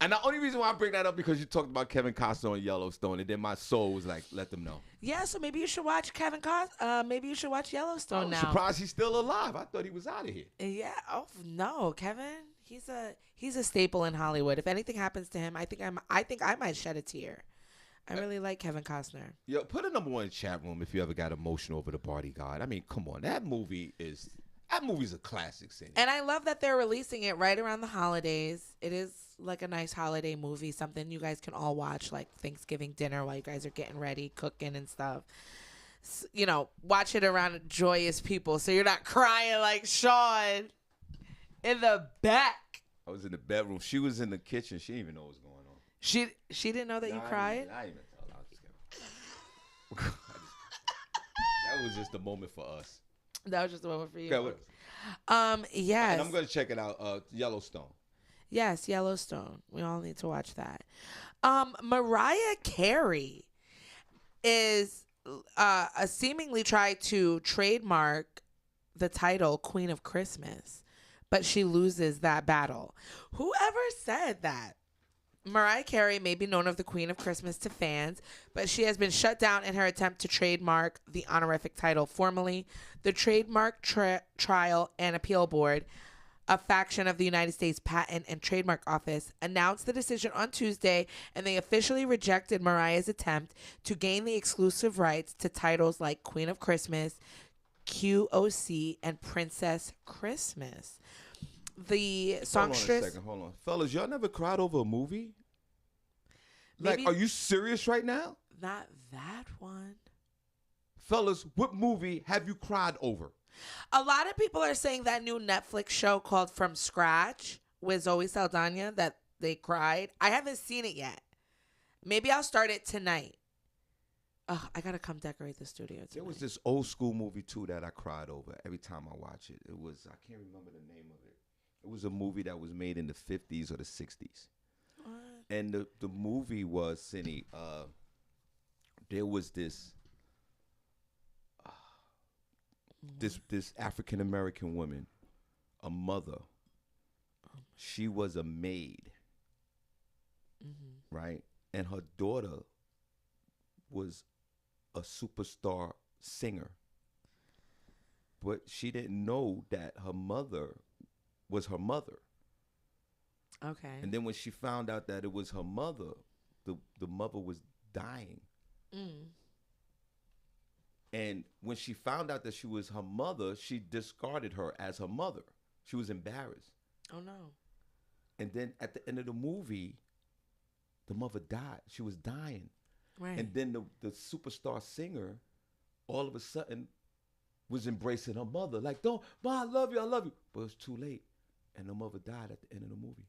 And the only reason why I bring that up because you talked about Kevin Costner on Yellowstone, and then my soul was like, let them know. Yeah, so maybe you should watch Kevin Costner. Maybe you should watch Yellowstone now. I'm surprised he's still alive. I thought he was out of here. Yeah. Oh no, Kevin. He's a staple in Hollywood. If anything happens to him, I think I might shed a tear. I really like Kevin Costner. Yo, put a number 1 chat room if you ever got emotional over The Bodyguard. I mean, come on, that movie's a classic. Cindy. And I love that they're releasing it right around the holidays. It is like a nice holiday movie, something you guys can all watch like Thanksgiving dinner while you guys are getting ready, cooking and stuff. Watch it around joyous people so you're not crying like Sean in the back. I was in the bedroom. She was in the kitchen. She didn't even know what was going on. She didn't know that you cried? I didn't even tell her. I was just kidding. That was just the moment for us. That was just the moment for you. Okay, yes. And I'm going to check it out. Yellowstone. Yes, Yellowstone. We all need to watch that. Mariah Carey is seemingly tried to trademark the title Queen of Christmas, but she loses that battle. Whoever said that? Mariah Carey may be known as the Queen of Christmas to fans, but she has been shut down in her attempt to trademark the honorific title. Formally, the Trademark Trial and Appeal Board, a faction of the United States Patent and Trademark Office, announced the decision on Tuesday, and they officially rejected Mariah's attempt to gain the exclusive rights to titles like Queen of Christmas, QOC, and Princess Christmas. The songstress. Hold on. Fellas, y'all never cried over a movie? Maybe, are you serious right now? Not that one. Fellas, what movie have you cried over? A lot of people are saying that new Netflix show called From Scratch with Zoe Saldana that they cried. I haven't seen it yet. Maybe I'll start it tonight. I gotta come decorate the studio tonight. There was this old school movie too that I cried over every time I watch it. It was, I can't remember the name of it. It was a movie that was made in the 50s or the 60s. What? And the movie was, Cindy, there was this this African American woman, a mother. She was a maid, right? And her daughter was a superstar singer. But she didn't know that her mother was her mother. Okay. And then when she found out that it was her mother, the mother was dying. And when she found out that she was her mother, she discarded her as her mother. She was embarrassed. Oh, no. And then at the end of the movie, the mother died. She was dying. Right. And then the superstar singer, all of a sudden, was embracing her mother. Like, don't, Ma, I love you, I love you. But it was too late. And the mother died at the end of the movie.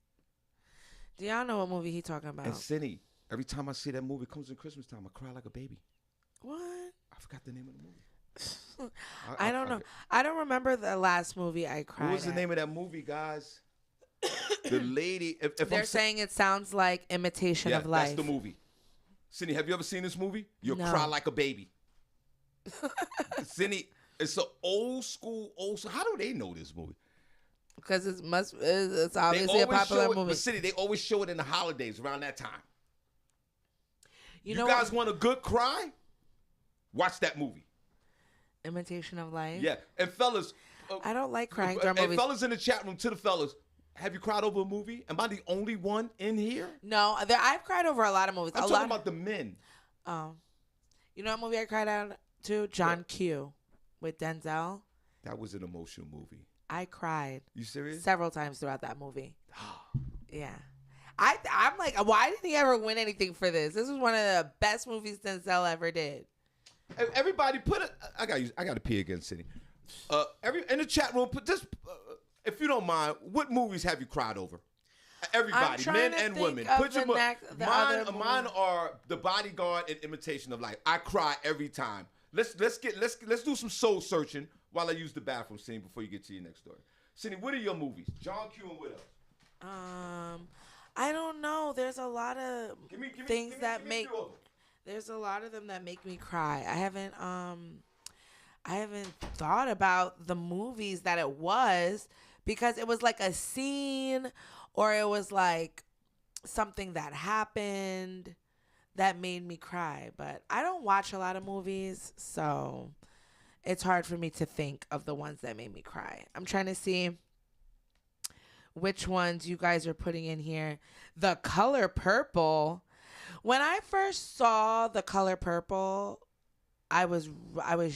Do y'all know what movie he talking about? And Cindy, every time I see that movie, it comes in Christmas time, I cry like a baby. What? I forgot the name of the movie. I don't know. I don't remember the last movie I cried What was the at. name of that movie, guys? The lady. If They're saying it sounds like Imitation of Life. That's the movie. Cindy, have you ever seen this movie? You'll No. cry like a baby. Cindy, it's an old school. How do they know this movie? Because it's obviously a popular movie. But Cindy, they always show it in the holidays around that time. You You know guys what? want a good cry? Watch that movie. Imitation of Life? Yeah. And fellas. I don't like crying during And movies. fellas in the chat room, to the fellas, have you cried over a movie? Am I the only one in here? No, I've cried over a lot of movies. I'm talking about the men. You know what movie I cried out to? John Q. with Denzel. That was an emotional movie. I cried You serious? several times throughout that movie. Yeah. I'm like, why didn't he ever win anything for this? This was one of the best movies Denzel ever did. Everybody put it. I got to pee again, Cindy. In the chat room, put just if you don't mind, what movies have you cried over? Everybody, men and women. Put your mine are The Bodyguard and Imitation of Life. I cry every time. Let's do some soul searching while I use the bathroom, Cindy, before you get to your next story. Cindy, what are your movies? John Q and what else? I don't know. There's a lot of things that make. a few of them. There's a lot of them that make me cry. I haven't thought about the movies that it was, because it was like a scene or it was like something that happened that made me cry. But I don't watch a lot of movies, so it's hard for me to think of the ones that made me cry. I'm trying to see which ones you guys are putting in here. The Color Purple. When I first saw The Color Purple, I was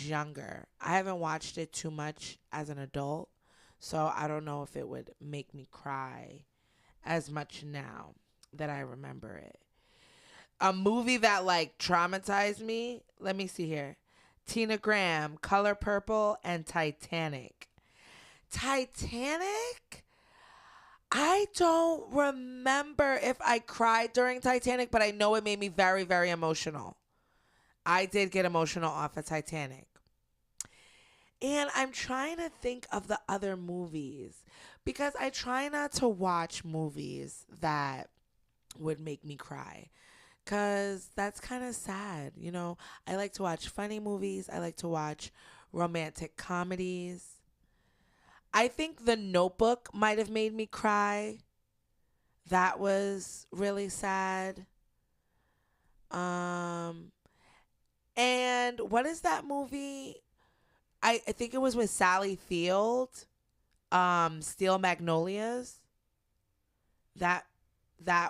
younger. I haven't watched it too much as an adult, so I don't know if it would make me cry as much now that I remember it. A movie that like traumatized me, let me see here. Tina Graham, Color Purple, and Titanic. Titanic? I don't remember if I cried during Titanic, but I know it made me very, very emotional. I did get emotional off of Titanic. And I'm trying to think of the other movies, because I try not to watch movies that would make me cry, because that's kind of sad. You know, I like to watch funny movies. I like to watch romantic comedies. I think The Notebook might have made me cry. That was really sad. And what is that movie? I think it was with Sally Field. Steel Magnolias. That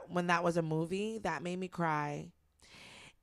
when that was a movie, that made me cry.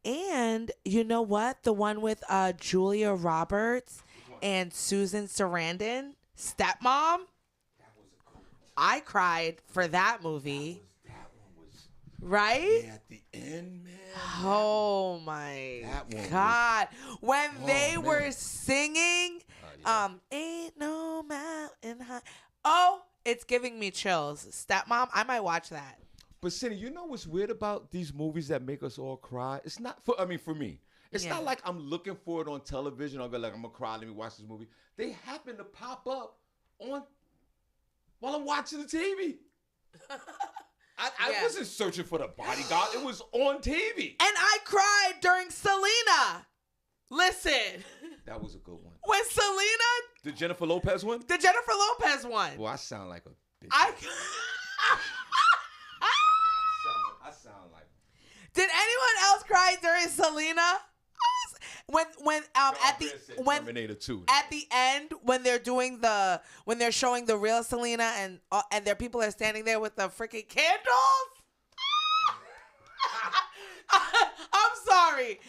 And you know what? The one with Julia Roberts and Susan Sarandon. Stepmom? That was a cool. I cried for that movie. That one was right? at the end, man. Oh my That one God. When they man. were singing, yeah. Ain't No Mountain High. Oh, it's giving me chills. Stepmom, I might watch that. But Cindy, you know what's weird about these movies that make us all cry? It's not for me. It's not like I'm looking for it on television. I'll go like, I'm gonna cry. Let me watch this movie. They happen to pop up on while I'm watching the TV. I wasn't searching for the bodyguard. It was on TV. And I cried during Selena. Listen. That was a good one. When Selena. The Jennifer Lopez one? The Jennifer Lopez one. Well, I sound like a bitch. I sound like. Did anyone else cry during Selena? When Terminator 2. At the end when they're showing the real Selena and their people are standing there with the freaking candles. I'm sorry.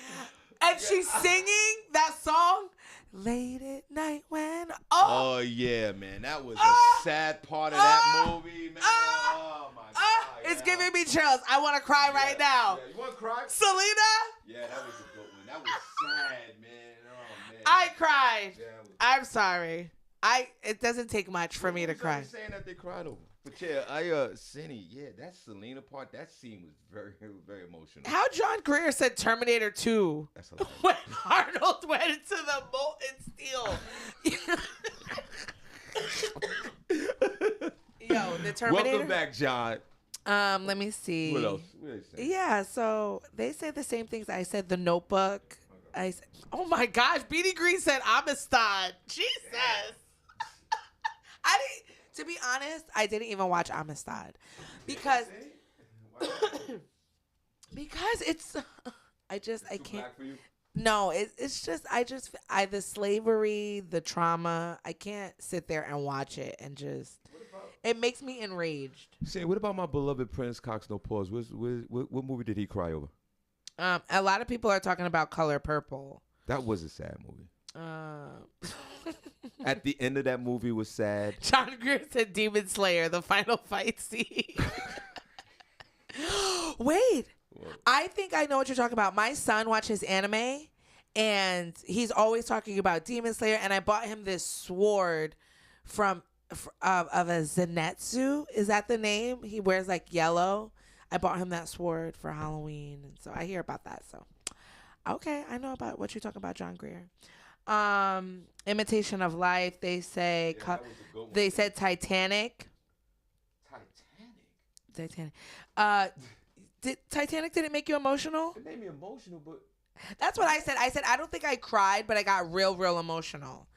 And she's singing that song late at night when oh yeah, man, that was a sad part of that movie, man. Oh my god, it's giving me chills. I want to cry right now. Yeah. You want to cry? Selena? Yeah, that was a good one. That was sad, man. Oh man. I cried. Yeah, I'm sorry. It doesn't take much for me to cry. Saying that they cried over. But yeah, Cindy, that Selena part, that scene was very, very emotional. How John Greer said Terminator 2 That's a lot. when Arnold went into the molten steel. Yo, the Terminator. Welcome back, John. Let me see. What else? What are they saying? Yeah, so they say the same things. I said The Notebook. Oh my gosh, Beanie Green said Amistad. Jesus. To be honest, I didn't even watch Amistad because it's I can't. Black for you? No, it's just the slavery, the trauma. I can't sit there and watch it and just. It makes me enraged. Say, what about my beloved Prince Cox No Pause? What movie did he cry over? A lot of people are talking about Color Purple. That was a sad movie. At the end of that movie was sad. John Greer said Demon Slayer, the final fight scene. Wait. What? I think I know what you're talking about. My son watches anime, and he's always talking about Demon Slayer, and I bought him this sword of a Zenitsu. Is that the name? He wears like yellow. I bought him that sword for Halloween, and so I hear about that. So, okay, I know about what you're talking about, John Greer. Imitation of Life. They say they said Titanic. Titanic. Titanic didn't make you emotional? It made me emotional, but that's what I said. I said I don't think I cried, but I got real emotional.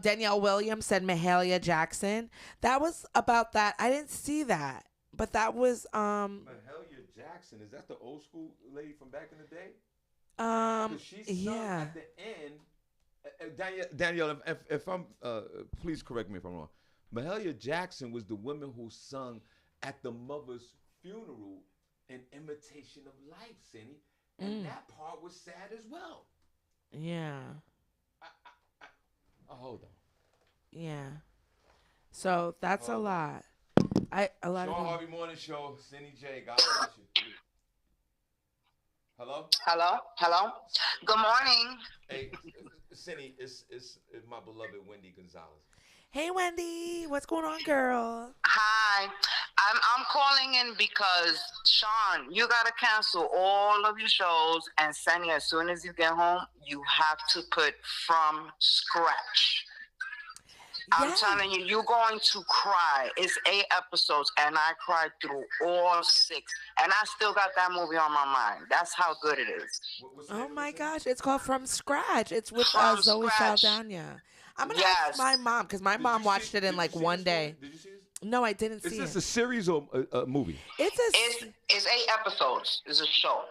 Danielle Williams said Mahalia Jackson. That was about that. I didn't see that, but that was Mahalia Jackson. Is that the old school lady from back in the day? She sung at the end. Danielle, if I'm, please correct me if I'm wrong. Mahalia Jackson was the woman who sung at the mother's funeral in Imitation of Life, Cindy. And that part was sad as well. Yeah. Hold on. Yeah. So that's a lot. A lot Shawn of Harvey Morning Show, Cindy J. God bless you. Hello? Hello? Good morning. Hey, Cindy, it's my beloved Wendy Gonzalez. Hey, Wendy. What's going on, girl? Hi. I'm calling in because, Shawn, you got to cancel all of your shows and send it as soon as you get home. You have to put from scratch. I'm telling you, you're going to cry. It's 8 episodes, and I cried through all 6. And I still got that movie on my mind. That's how good it is. Oh, my gosh. It's called From Scratch. It's with Zoe Saldana. I'm going to ask my mom, because my mom watched it in like one day. Did you see this? No, I didn't see it. Is this a series or a movie? It's 8 episodes. It's a show.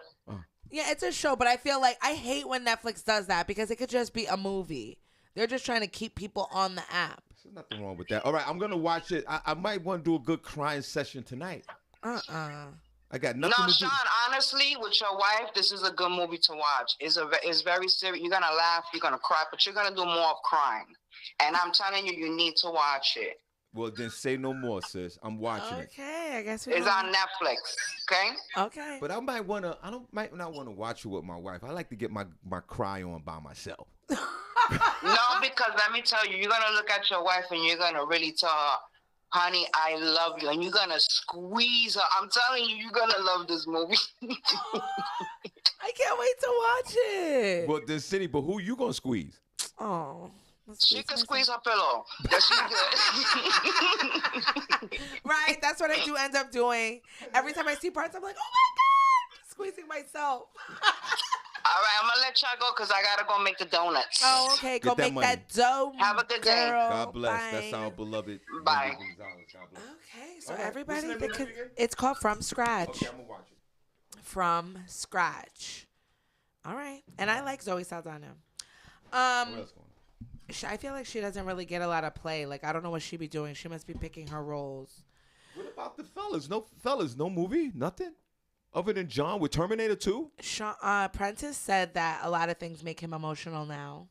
Yeah, it's a show, but I feel like I hate when Netflix does that because it could just be a movie. They're just trying to keep people on the app. There's nothing wrong with that. All right, I'm going to watch it. I might want to do a good crying session tonight. I got nothing to do. Shawn, honestly, with your wife, this is a good movie to watch. It's very serious. You're going to laugh, you're going to cry, but you're going to do more of crying. And I'm telling you, you need to watch it. Well, then say no more, sis. I'm watching it. Okay, I guess it's on Netflix. Okay. Okay. But I might not want to watch it with my wife. I like to get my cry on by myself. No, because let me tell you, you're gonna look at your wife and you're gonna really tell her, honey, I love you, and you're gonna squeeze her. I'm telling you, you're gonna love this movie. I I can't wait to watch it. Well, the city, but who you gonna squeeze? Oh. She can squeeze her pillow. That she good. Right, that's what I do end up doing. Every time I see parts, I'm like, oh my God, squeezing myself. All right, I'm going to let y'all go because I got to go make the donuts. Oh, okay. Go that make money. that dough. Have a good day. girl. God bless. Bye. That's our beloved. Bye. Wendy Gonzalez. God bless. Okay, so All right. everybody, What's the name of the movie again? it's called From Scratch. Okay, I'm gonna watch it. From Scratch. All right, and I like Zoe Saldana. What else going on? I feel like she doesn't really get a lot of play. Like, I don't know what she be doing. She must be picking her roles. What about the fellas? No movie, nothing. Other than John with Terminator 2? Prentice said that a lot of things make him emotional now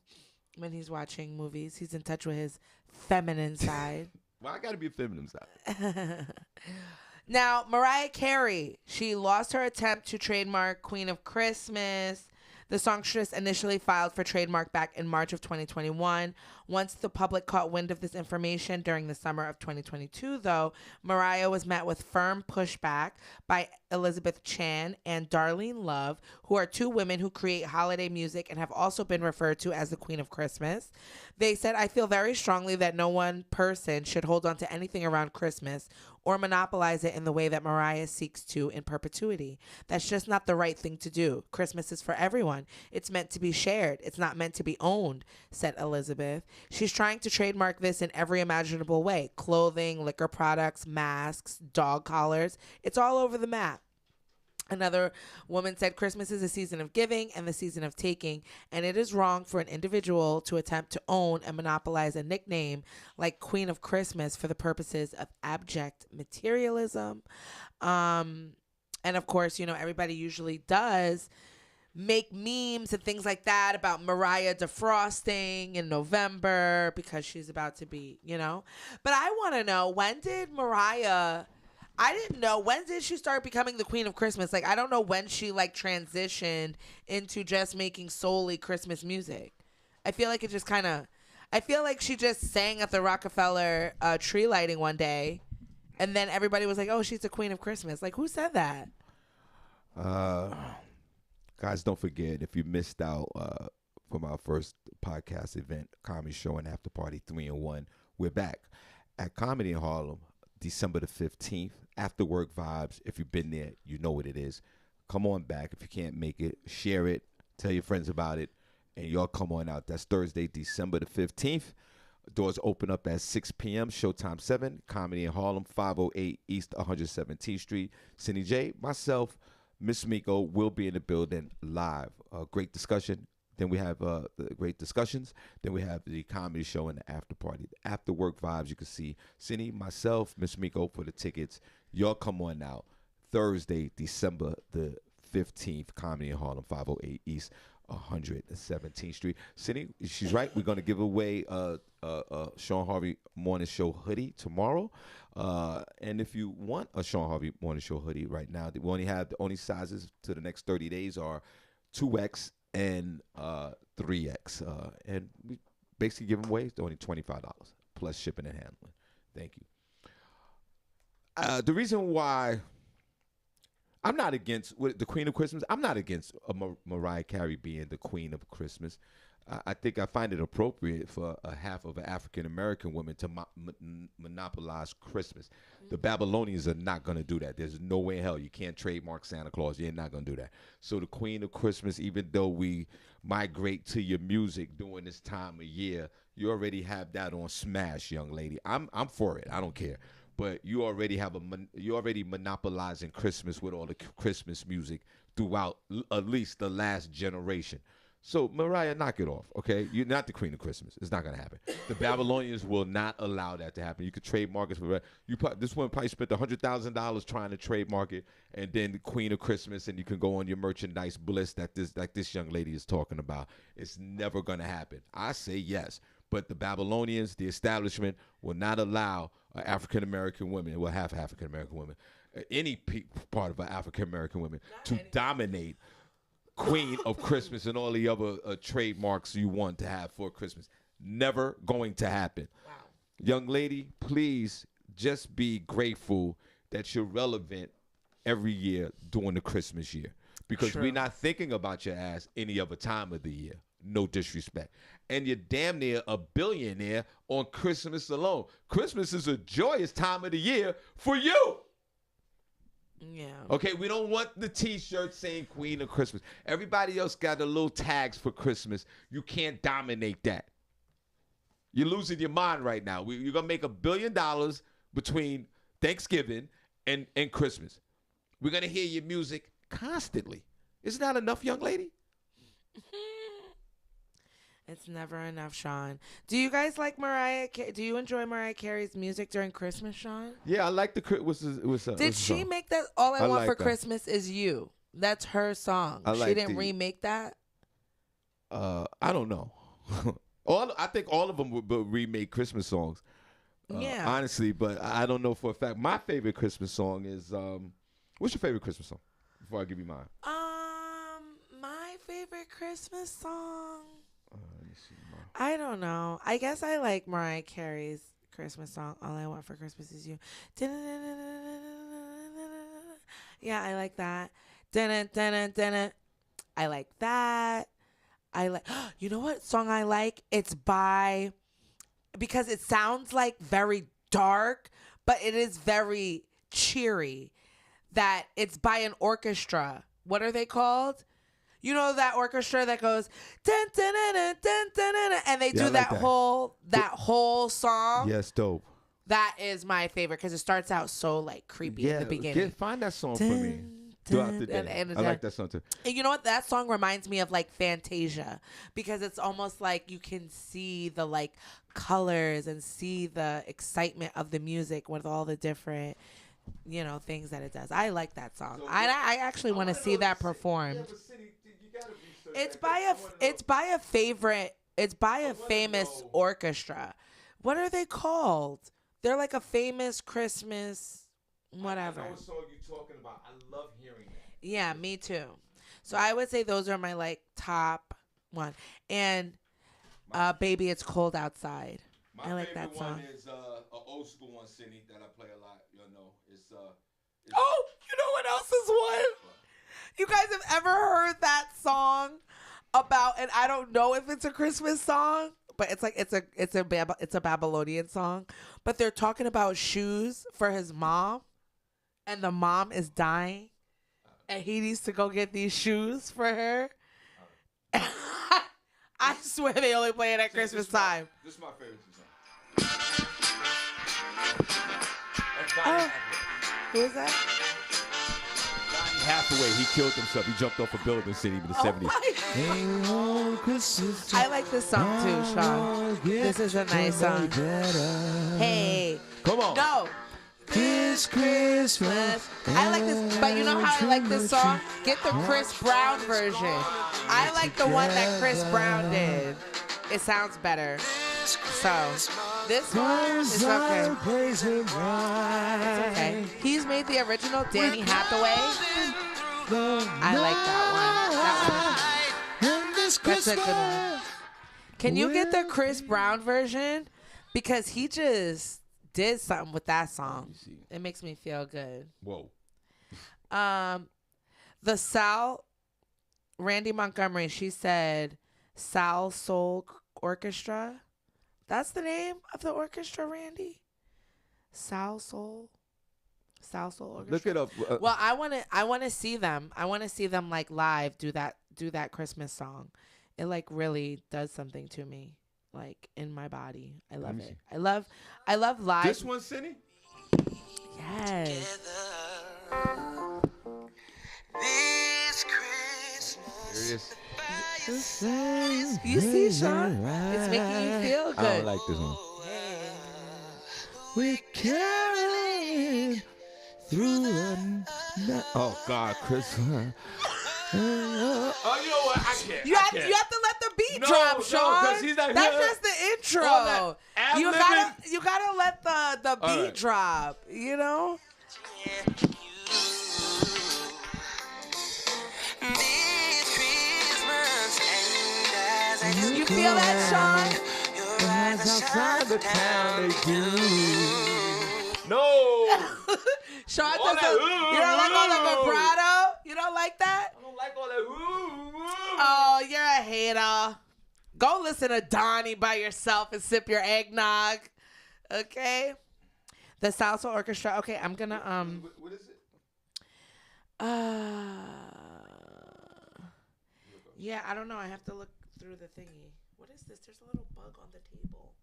when he's watching movies. He's in touch with his feminine side. Well, I got to be a feminine side. Now, Mariah Carey, she lost her attempt to trademark Queen of Christmas. The songstress initially filed for trademark back in March of 2021. Once the public caught wind of this information during the summer of 2022, though, Mariah was met with firm pushback by Elizabeth Chan and Darlene Love, who are two women who create holiday music and have also been referred to as the Queen of Christmas. They said, I feel very strongly that no one person should hold on to anything around Christmas or monopolize it in the way that Mariah seeks to in perpetuity. That's just not the right thing to do. Christmas is for everyone. It's meant to be shared. It's not meant to be owned, said Elizabeth. She's trying to trademark this in every imaginable way. Clothing, liquor products, masks, dog collars. It's all over the map. Another woman said Christmas is a season of giving and the season of taking, and it is wrong for an individual to attempt to own and monopolize a nickname like Queen of Christmas for the purposes of abject materialism. And of course, you know, everybody usually does make memes and things like that about Mariah defrosting in November because she's about to be, you know. But I want to know, when did Mariah... I didn't know, when did she start becoming the Queen of Christmas? Like, I don't know when she, like, transitioned into just making solely Christmas music. I feel like it just kind of... I feel like she just sang at the Rockefeller tree lighting one day, and then everybody was like, oh, she's the Queen of Christmas. Like, who said that? Guys, don't forget, if you missed out from our first podcast event, Comedy Show and After Party 3-in-1, we're back at Comedy in Harlem, December the 15th. After Work Vibes. If you've been there, you know what it is. Come on back. If you can't make it, share it. Tell your friends about it. And y'all come on out. That's Thursday, December the 15th. Doors open up at 6 p.m. Showtime 7. Comedy in Harlem, 508 East 117th Street. Cindy J, myself, Miss Miko will be in the building live. Great discussion. Then we have the great discussions. Then we have the comedy show and the after party. The after work vibes, you can see Cindy, myself, Miss Miko for the tickets. Y'all come on out. Thursday, December the 15th, Comedy in Harlem, 508 East 117th Street. Cindy, she's right. We're going to give away a Shawn Harvey Morning Show hoodie tomorrow. And if you want a Shawn Harvey Morning Show hoodie right now, we only have the only sizes to the next 30 days are 2X and 3X. And we basically give them away. It's only $25 plus shipping and handling. Thank you. The reason why I'm not against the Queen of Christmas, I'm not against Mariah Carey being the Queen of Christmas. I think I find it appropriate for a half of an African-American woman to monopolize Christmas. The Babylonians are not going to do that. There's no way in hell. You can't trademark Santa Claus. You're not going to do that. So the Queen of Christmas, even though we migrate to your music during this time of year, you already have that on smash, young lady. I'm for it. I don't care. But you already have you already monopolizing Christmas with all the Christmas music throughout at least the last generation. So Mariah, knock it off, okay? You're not the Queen of Christmas. It's not gonna happen. The Babylonians will not allow that to happen. You could trademark it for this one probably spent $100,000 trying to trademark it, and then the Queen of Christmas, and you can go on your merchandise bliss that this young lady is talking about. It's never gonna happen. I say yes, but the Babylonians, the establishment, will not allow African American women, well, half African American women, any part of African American women to dominate Queen of Christmas and all the other trademarks you want to have for Christmas. Never going to happen. Wow. Young lady, please just be grateful that you're relevant every year during the Christmas year. because True. we're not thinking about your ass any other time of the year. No disrespect. And you're damn near a billionaire on Christmas alone. Christmas is a joyous time of the year for you. Yeah. Okay, we don't want the T-shirt saying Queen of Christmas. Everybody else got the little tags for Christmas. You can't dominate that. You're losing your mind right now. You're going to make $1 billion between Thanksgiving and Christmas. We're going to hear your music constantly. Isn't that enough, young lady? It's never enough, Shawn. Do you guys like do you enjoy Mariah Carey's music during Christmas, Shawn? Yeah, I like the... Did she make that All I Want like for that. Christmas Is You? That's her song. She didn't remake that? I don't know. I think all of them would remake Christmas songs. Yeah. Honestly, but I don't know for a fact. My favorite Christmas song is... what's your favorite Christmas song? Before I give you mine. My favorite Christmas song... Let me see. I don't know. I guess I like Mariah Carey's Christmas song, All I Want for Christmas Is You. Yeah, I like that. I like that. You know what song I like? It's because it sounds like very dark, but it is very cheery. That it's by an orchestra. What are they called? You know that orchestra that goes dun, dun, dun, dun, dun, dun, dun, and they do like that whole song. Yes, dope. That is my favorite because it starts out so like creepy in the beginning. Find that song for me throughout the day. And I like that song too. And you know what? That song reminds me of like Fantasia because it's almost like you can see the like colors and see the excitement of the music with all the different things that it does. I like that song. I actually want to see that performed. It's by a famous orchestra. What are they called? They're like a famous Christmas whatever. I know what song you're talking about. I love hearing that. Yeah, me too. So I would say those are my like top one. And Baby It's Cold Outside. I like that song. My favorite one is an old school one, Cindy, that I play a lot. It's oh, you know what else is one? You guys have ever heard that song about, and I don't know if it's a Christmas song, but it's like it's a Babylonian song, but they're talking about shoes for his mom, and the mom is dying, and he needs to go get these shoes for her. I swear they only play it at Christmas time. This is my favorite song. Oh, who is that? Hathaway, he killed himself. He jumped off a building city in the 70s. I like this song too, Shawn. This is a nice song. Hey. Come on. No. This Christmas. I like this, but you know how I like this song? Get the Chris Brown version. I like the one that Chris Brown did. It sounds better. So, this one is okay. It's okay. He's made the original Danny Hathaway. I like that one. That's a good one. Can you get the Chris Brown version? Because he just did something with that song. It makes me feel good. Whoa. The Sal, Randy Montgomery, she said Sal Soul Orchestra. That's the name of the orchestra, Randy? Sal Soul Orchestra. Look it up. Well, I want to see them. I want to see them like live do that Christmas song. It like really does something to me, like in my body. I love it. I love live. This one, Cindy? Yes. This Christmas. Here it is. You see, Shawn? It's making you feel good. I don't like this one. We're caroling through the night. Oh, God, Chris. Oh, you know what? I can't. You have to let the beat drop, Shawn. 'cause he's not That's here. just the intro. You ad-libbing. gotta let the beat right. drop. You know. You feel that, Shawn? Outside the town they do. No. Shawn All does that, you don't like all the vibrato? You don't like that? I don't like all that. Oh, you're a hater. Go listen to Donnie by yourself and sip your eggnog. Okay? The Salsa Orchestra. Okay, I'm gonna What is it? Yeah, I don't know. I have to look through the thingy. What is this? There's a little bug on the table.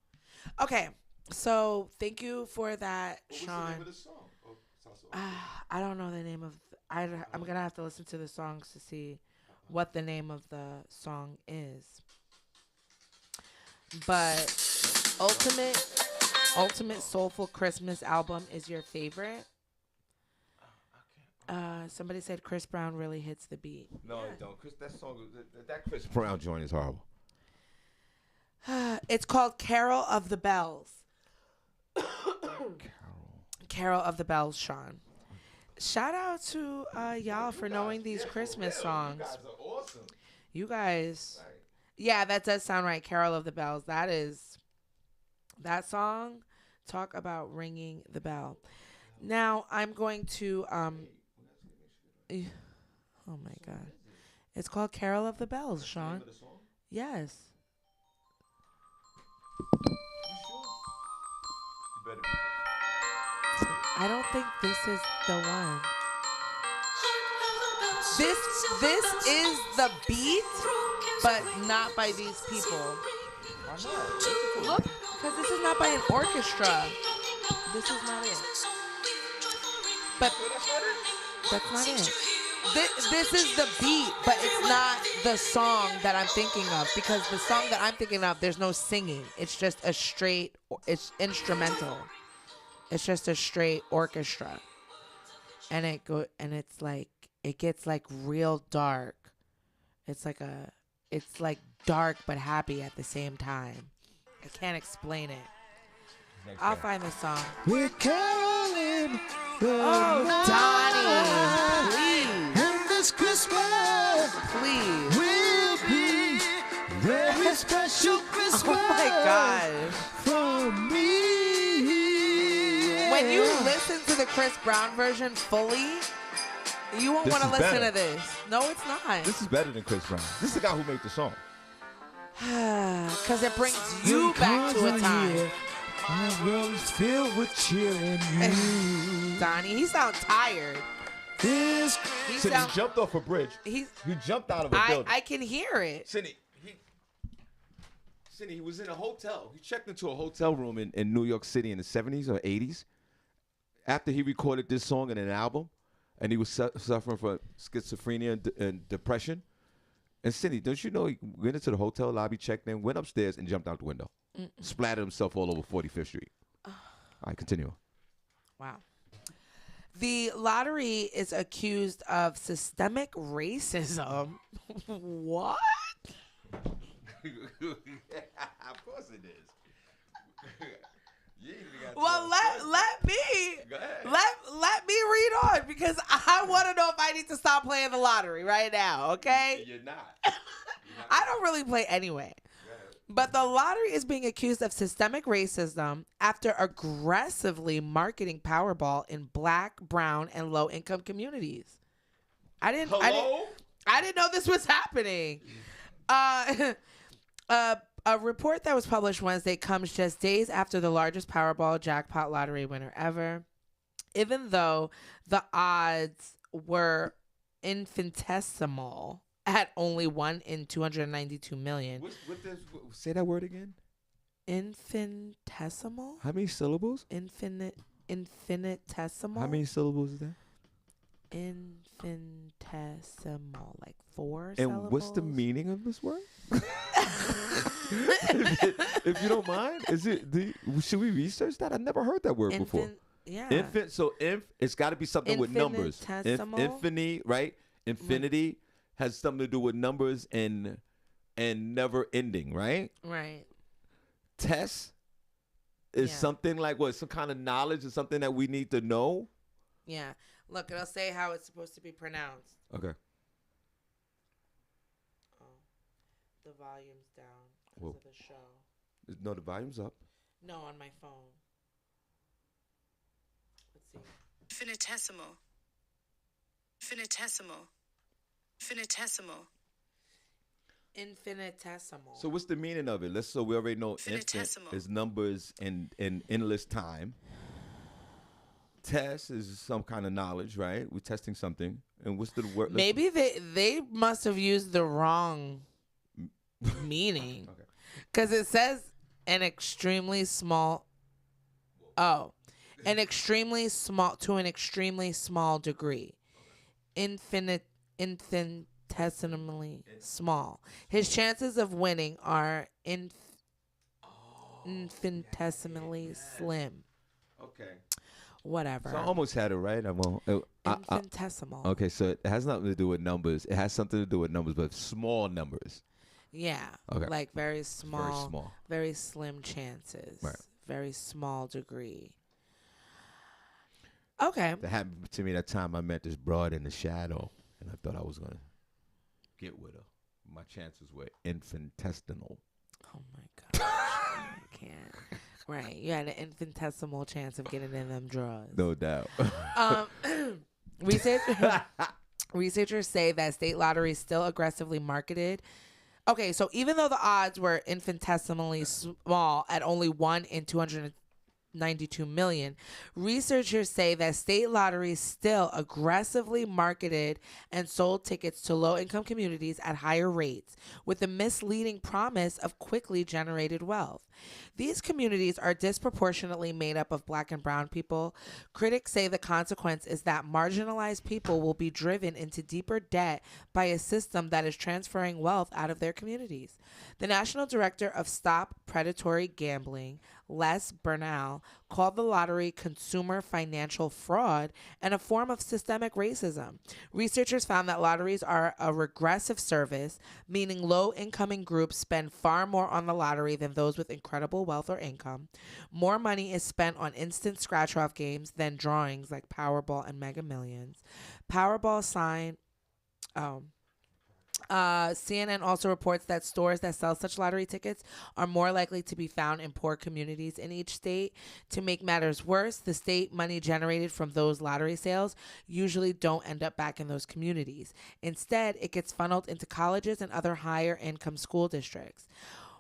Okay, so thank you for that, Sean. What's the name of the song? Oh, Salsa Orchestra. I don't know the name of. I'm gonna have to listen to the songs to see what the name of the song is. But ultimate soulful Christmas album is your favorite. Somebody said Chris Brown really hits the beat. No, it don't. That Chris Brown joint is horrible. It's called Carol of the Bells. Carol of the Bells, Sean. Shout out to y'all for knowing these Christmas songs. You guys are awesome. You guys. Right. Yeah, that does sound right. Carol of the Bells. That song. Talk about ringing the bell. Now I'm going to oh my God. It's called Carol of the Bells, Sean. Yes. I don't think this is the one. This is the beat, but not by these people. Look, because this is not by an orchestra. This is not it. But that's not it. This is the beat, but it's not the song that I'm thinking of, because the song that I'm thinking of, there's no singing. It's just it's instrumental. It's just a straight orchestra. And it's like, it gets like real dark. It's like dark but happy at the same time. I can't explain it. I'll find the song. We're caroling. Donnie, please. And this Christmas Please. will be very special Christmas. Oh my gosh. For me. When you listen to the Chris Brown version fully, you won't This want to is listen better. to this. No, it's not. This is better than Chris Brown. This is the guy who made the song. Because it brings you back to a time. My world is filled with cheer and you. Donnie, he sounds tired. This He Cindy sound, jumped off a bridge. he's. He jumped out of a building. I can hear it. Cindy, he was in a hotel. He checked into a hotel room in New York City in the 70s or 80s after he recorded this song in an album, and he was suffering from schizophrenia and depression. And Cindy, don't you know he went into the hotel lobby, checked in, went upstairs, and jumped out the window. Splattered himself all over 45th Street. All right, continue. Wow. The lottery is accused of systemic racism. What? Of course it is. Well, let me Go ahead. let me read on, because I want to know if I need to stop playing the lottery right now. Okay. You're not. I don't really play anyway. But the lottery is being accused of systemic racism after aggressively marketing Powerball in Black, brown, and low-income communities. I didn't know this was happening. A report that was published Wednesday comes just days after the largest Powerball jackpot lottery winner ever. Even though the odds were infinitesimal at only 1 in 292 million. Say that word again. Infinitesimal? How many syllables? Infinitesimal? How many syllables is that? Infinitesimal, like 4 And syllables. what's the meaning of this word? if you don't mind, should we research that? I never heard that word before. Yeah. It's got to be something with numbers. Infinitesimal? Infinity, right? Infinity has something to do with numbers and never ending, right? Right. Test is something like what? Some kind of knowledge or something that we need to know? Yeah. Look, it'll say how it's supposed to be pronounced. Okay. Oh, the volume's down because Whoa. of the show. No, the volume's up. No, on my phone. Let's see. Infinitesimal. Infinitesimal. Infinitesimal. Infinitesimal. So what's the meaning of it? So we already know infant Infinitesimal. is numbers in endless time. Test is some kind of knowledge, right? We're testing something. And what's the word? Maybe they must have used the wrong meaning. Okay. Because it says an extremely small. Oh, an extremely small to an extremely small degree. Infinitesimally small. His chances of winning are infinitesimally slim. Okay. Whatever. So I almost had it right. I won't. Infinitesimal. Okay, so it has nothing to do with numbers. It has something to do with numbers, but small numbers. Yeah. Okay. Like very small. Very small. Very slim chances. Right. Very small degree. Okay. That happened to me that time I met this broad in the shadow, and I thought I was going to get with her. My chances were infinitesimal. Oh my gosh. I can't. Right. You had an infinitesimal chance of getting in them drawers. No doubt. Researchers say that state lotteries still aggressively marketed. Okay, so even though the odds were infinitesimally small at only 1 in 292 million, researchers say that state lotteries still aggressively marketed and sold tickets to low-income communities at higher rates, with the misleading promise of quickly generated wealth. These communities are disproportionately made up of Black and brown people. Critics say the consequence is that marginalized people will be driven into deeper debt by a system that is transferring wealth out of their communities. The National Director of Stop Predatory Gambling, Les Bernal, called the lottery consumer financial fraud and a form of systemic racism. Researchers found that lotteries are a regressive service, meaning low-income groups spend far more on the lottery than those with incredible wealth or income. More money is spent on instant scratch-off games than drawings like Powerball and Mega Millions. Powerball sign... CNN also reports that stores that sell such lottery tickets are more likely to be found in poor communities in each state. To make matters worse, the state money generated from those lottery sales usually don't end up back in those communities. Instead, it gets funneled into colleges and other higher income school districts.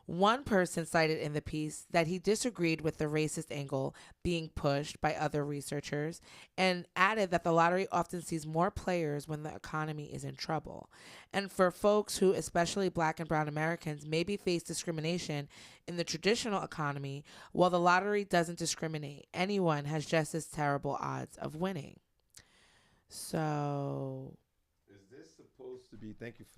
One person cited in the piece that he disagreed with the racist angle being pushed by other researchers and added that the lottery often sees more players when the economy is in trouble. And for folks who, especially Black and brown Americans, maybe face discrimination in the traditional economy, while the lottery doesn't discriminate, anyone has just as terrible odds of winning. So... Is this supposed to be...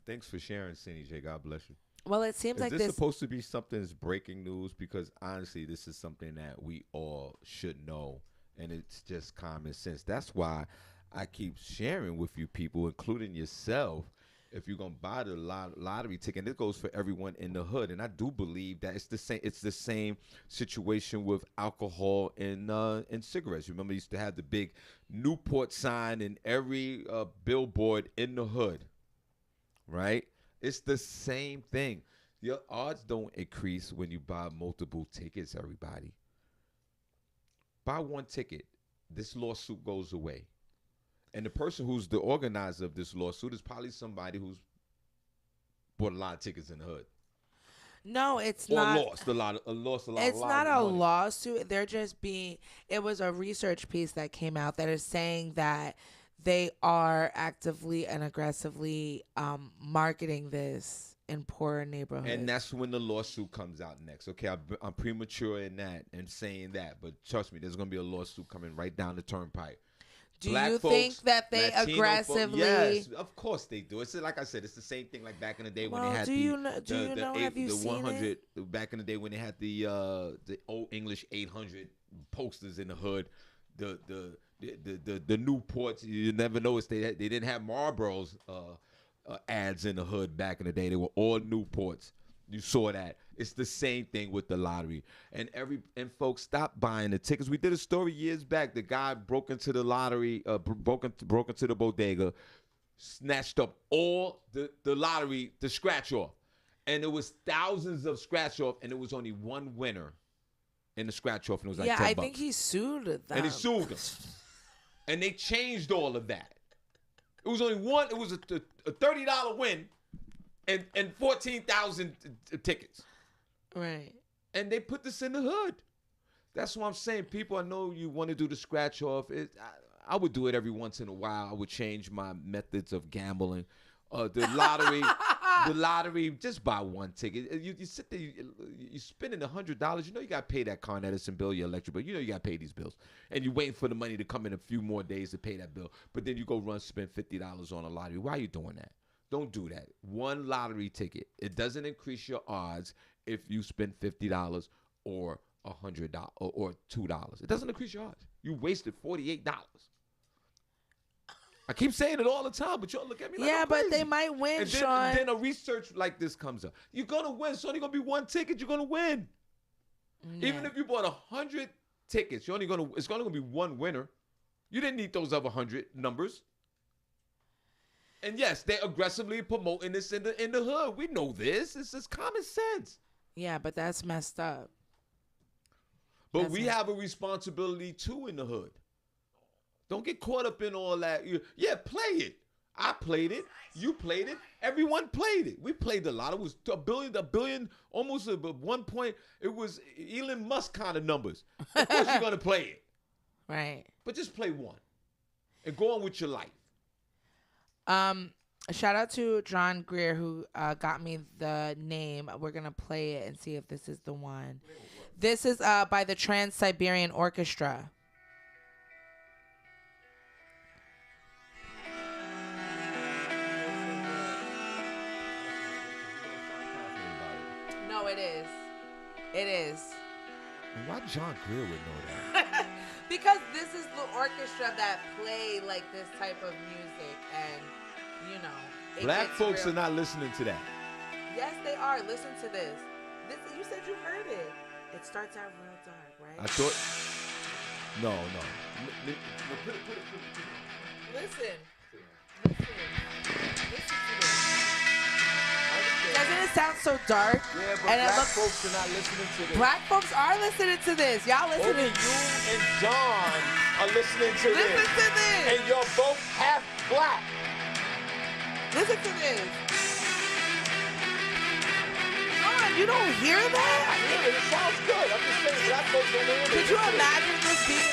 Thanks for sharing, Cindy J. God bless you. Well, it seems like this is supposed to be something that's breaking news? Because honestly, this is something that we all should know, and it's just common sense. That's why I keep sharing with you people, including yourself, if you're gonna buy the lottery ticket. And it goes for everyone in the hood, and I do believe that it's the same. It's the same situation with alcohol and cigarettes. Remember, they used to have the big Newport sign in every billboard in the hood, right? It's the same thing. Your odds don't increase when you buy multiple tickets, everybody. Buy one ticket. This lawsuit goes away. And the person who's the organizer of this lawsuit is probably somebody who's bought a lot of tickets in the hood. No, it's or not. Lost a lot. It's not a lawsuit. They're just being... It was a research piece that came out that is saying that they are actively and aggressively marketing this in poorer neighborhoods. And that's when the lawsuit comes out next. Okay, I'm premature in that and saying that, but trust me, there's going to be a lawsuit coming right down the turnpike. Do you think that they Latino aggressively... Yes, of course they do. It's like I said, it's the same thing like back in the day when they had the 100. Back in the day when they had the old English 800 posters in the hood, the Newports. You never noticed they didn't have Marlboro's ads in the hood back in the day. They were all Newports. You saw that. It's the same thing with the lottery. And folks, stop buying the tickets. We did a story years back. The guy broke into the lottery, broke into the bodega, snatched up all the lottery, the scratch off. And it was thousands of scratch off, and it was only one winner in the scratch off, and it was like $10. I think he sued them. And he sued them. And they changed all of that. It was only one. It was a $30 win, and 14,000 tickets. Right. And they put this in the hood. That's what I'm saying. People, I know you want to do the scratch off. I would do it every once in a while. I would change my methods of gambling. The lottery, just buy one ticket. You sit there, you're spending $100. You know you got to pay that Con Edison bill, your electric bill. You know you got to pay these bills. And you're waiting for the money to come in a few more days to pay that bill. But then you go spend $50 on a lottery. Why are you doing that? Don't do that. One lottery ticket. It doesn't increase your odds if you spend $50 or $100 or $2. It doesn't increase your odds. You wasted $48. I keep saying it all the time, but y'all look at me like I'm crazy. But they might win, and Shawn. Then a research like this comes up. You're going to win. It's only going to be one ticket. You're going to win. Yeah. Even if you bought 100 tickets, it's only going to be one winner. You didn't need those other 100 numbers. And yes, they're aggressively promoting this in the hood. We know this. It's just common sense. Yeah, but that's messed up. But we have a responsibility too in the hood. Don't get caught up in all that. Yeah, play it. I played it. You played it. Everyone played it. We played a lot. It was a billion, almost at one point. It was Elon Musk kind of numbers. Of course you're going to play it. Right. But just play one and go on with your life. Shout out to John Greer who got me the name. We're going to play it and see if this is the one. This is by the Trans-Siberian Orchestra. No, it is. It is. Why John Greer would know that? Because this is the orchestra that play like this type of music, and you know. Black folks are not listening to that. Yes, they are. Listen to this. You said you heard it. It starts out real dark, right? I thought. No. Put it. Listen to this. Doesn't it sound so dark? Yeah, but black folks are not listening to this. Black folks are listening to this. Y'all listen to you and John are listening to this. Listen to this. And you're both half black. Listen to this. John, you don't hear that? I hear it. It sounds good. I'm just saying black folks don't hear it. Could you imagine this being...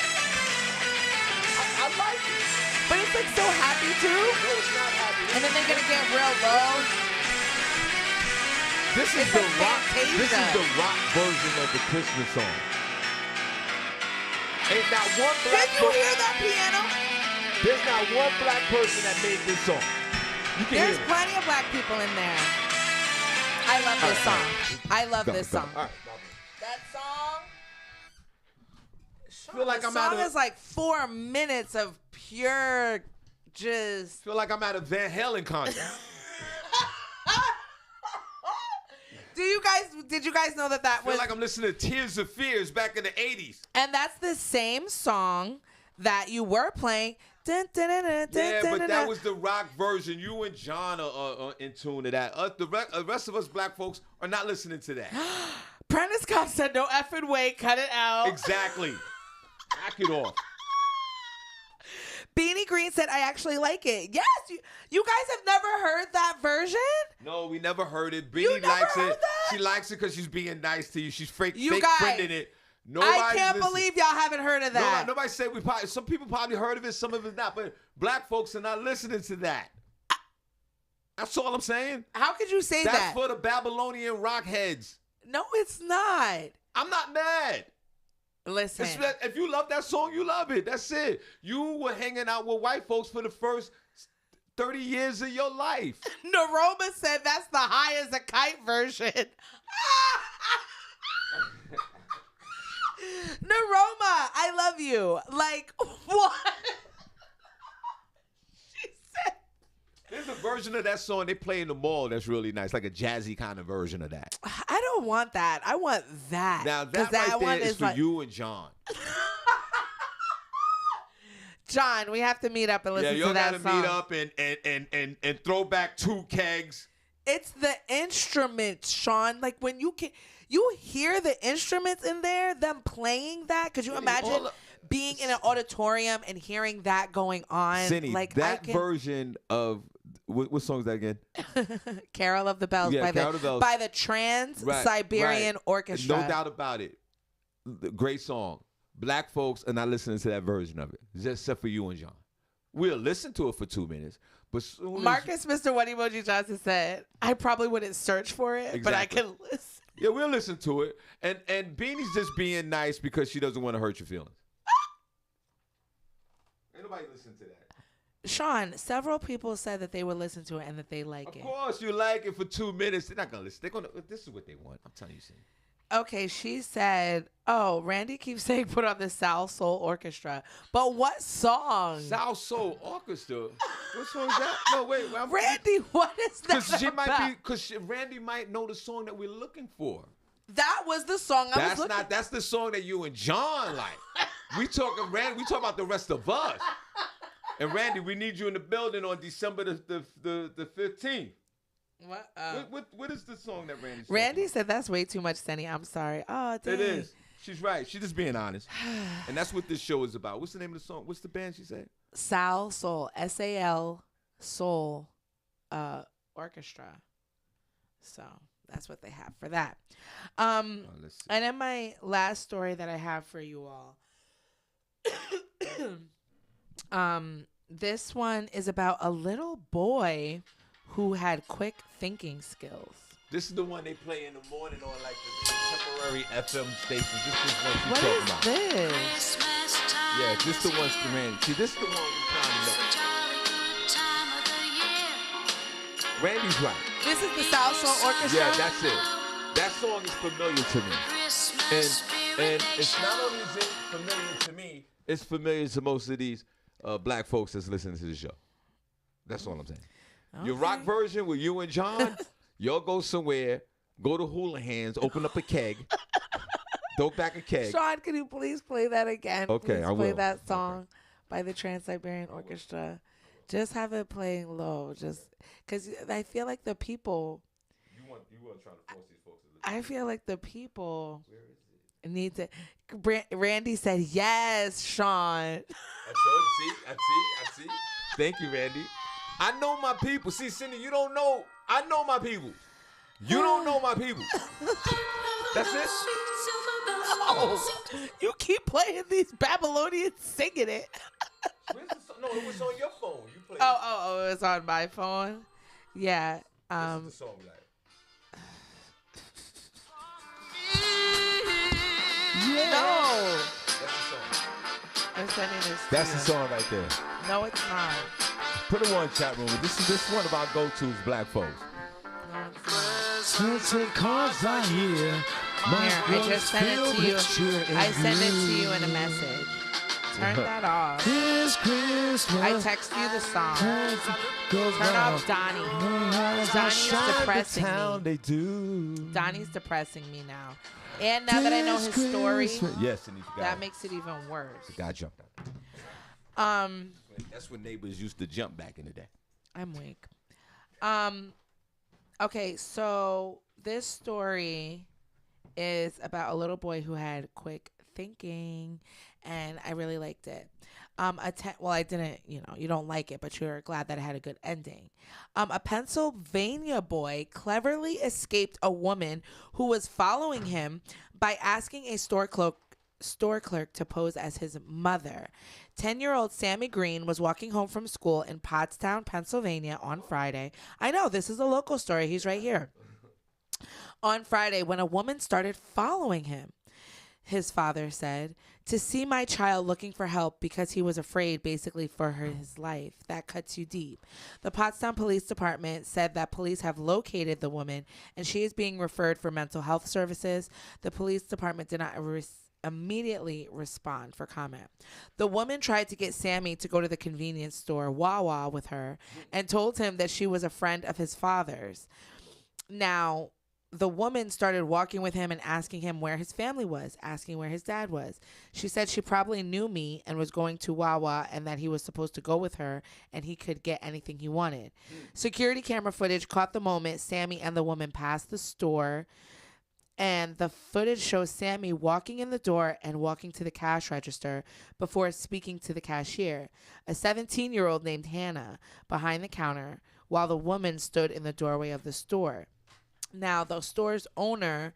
I like it. But it's like so happy too. No, it's not happy. And then they're going to get real low. This is the rock version of the Christmas song. Ain't not one black person. Did you hear that piano? There's not one black person that made this song. There's plenty of black people in there. I love this song. I love this song. All right. That song. Feel like the song is like 4 minutes of pure just. Feel like I'm at a Van Halen concert. Did you guys know that was... I feel like I'm listening to Tears of Fears back in the 80s. And that's the same song that you were playing. Yeah, but that was the rock version. You and John are in tune to that. The rest of us black folks are not listening to that. Prentice Scott said, no effing way, cut it out. Exactly. Back it off. Beanie Green said, I actually like it. Yes, you guys have never heard that version? No, we never heard it. Beanie likes it. That? She likes it because she's being nice to you. She's fake friending it. I can't believe y'all haven't heard of that. Nobody said some people probably heard of it, some of it not, but black folks are not listening to that. That's all I'm saying. How could you say that? That's for the Babylonian rock heads. No, it's not. I'm not mad. Listen. If you love that song, you love it. That's it. You were hanging out with white folks for the first 30 years of your life. Naroma said that's the high as a kite version. Naroma, I love you. Like, what? She said. There's a version of that song they play in the mall that's really nice, like a jazzy kind of version of that. I don't want that. I want that. Now, that right there is for you and John. John, we have to meet up and listen to that song. Yeah, you got to meet up and throw back 2 kegs. It's the instruments, Shawn. Like, when you hear the instruments in there, them playing that. Could you imagine being in an auditorium and hearing that going on. Cindy, like that version of what song is that again? Carol of the Bells, Yeah, by Carol of the Bells. by the Trans-Siberian Orchestra. No doubt about it. Great song. Black folks are not listening to that version of it, except for you and John. We'll listen to it for 2 minutes, but Marcus, Mr. What Emoji Johnson said, I probably wouldn't search for it, but I can listen. Yeah, we'll listen to it. And Beanie's just being nice because she doesn't want to hurt your feelings. Ain't nobody listen to that. Sean, several people said that they would listen to it and that they like it. Of course, you like it for 2 minutes. They're not gonna listen. This is what they want. I'm telling you, Cindy. Okay, she said, oh, Randy keeps saying put on the South Soul Orchestra. But what song? South Soul Orchestra? What song is that? No, wait. Randy, what is that about? Because Randy might know the song that we're looking for. That was the song I was looking for. That's the song that you and John like. We talking about the rest of us. And Randy, we need you in the building on December the 15th. What is the song that Randy said that's way too much, Senny. I'm sorry. Oh, dang. It is. She's right. She's just being honest. And that's what this show is about. What's the name of the song? What's the band she said? Sal Soul. S-A-L Soul Orchestra. So that's what they have for that. And then my last story that I have for you all. This one is about a little boy who had quick thinking skills. This is the one they play in the morning on like the temporary FM stations. This is what she's What talking is about. this? Yeah, this the one, Randy. See, this is the one we're trying to know. Randy's right. This is the South Soul Orchestra? Yeah, that's it. That song is familiar to me. And it's not only is it familiar to me, it's familiar to most of these black folks that's listening to the show. That's all I'm saying. Okay. Your rock version with you and John, y'all go somewhere, go to Hula Hands, open up a keg, throw back a keg. Sean, can you please play that again? Okay, please I will. Play that song by the Trans-Siberian Orchestra. Just have it playing low, just because I feel like the people. You want try to force these folks to listen. I feel like the people need to. Randy said yes, Sean. I see. Thank you, Randy. I know my people. See, Cindy, you don't know. I know my people. You don't know my people. That's it. No, you keep playing these Babylonians singing it. No, it was on your phone. You played. Oh, it was on my phone. Yeah. This is the song, like. Yeah. No. That's the song. I'm sending this. That's the song right there. No, it's not. Put it on chat room. This is one of our go-tos, black folks. No, it's not. Certain cars I hear. Here, I just sent it to you. I sent it to you in a message. Turn that off. This Christmas. I text you the song. Turn Turn off Donnie. Donnie's depressing me. They do. Donnie's depressing me now. And now that I know his story, yes, that makes it even worse. The guy jumped out. That's when neighbors used to jump back in the day. I'm weak. Okay, so this story is about a little boy who had quick thinking, and I really liked it. Well, I didn't, you don't like it, but you're glad that it had a good ending. A Pennsylvania boy cleverly escaped a woman who was following him by asking a store clerk to pose as his mother. 10-year-old Sammy Green was walking home from school in Pottstown, Pennsylvania on Friday. I know, this is a local story. He's right here. On Friday, when a woman started following him, his father said, to see my child looking for help because he was afraid basically for his life. That cuts you deep. The Pottstown Police Department said that police have located the woman and she is being referred for mental health services. The police department did not immediately respond for comment. The woman tried to get Sammy to go to the convenience store Wawa with her and told him that she was a friend of his father's. Now, the woman started walking with him and asking him where his family was, asking where his dad was. She said she probably knew me and was going to Wawa and that he was supposed to go with her and he could get anything he wanted. Security camera footage caught the moment Sammy and the woman passed the store And the footage shows Sammy walking in the door and walking to the cash register before speaking to the cashier, a 17-year-old named Hannah, behind the counter, while the woman stood in the doorway of the store. Now, the store's owner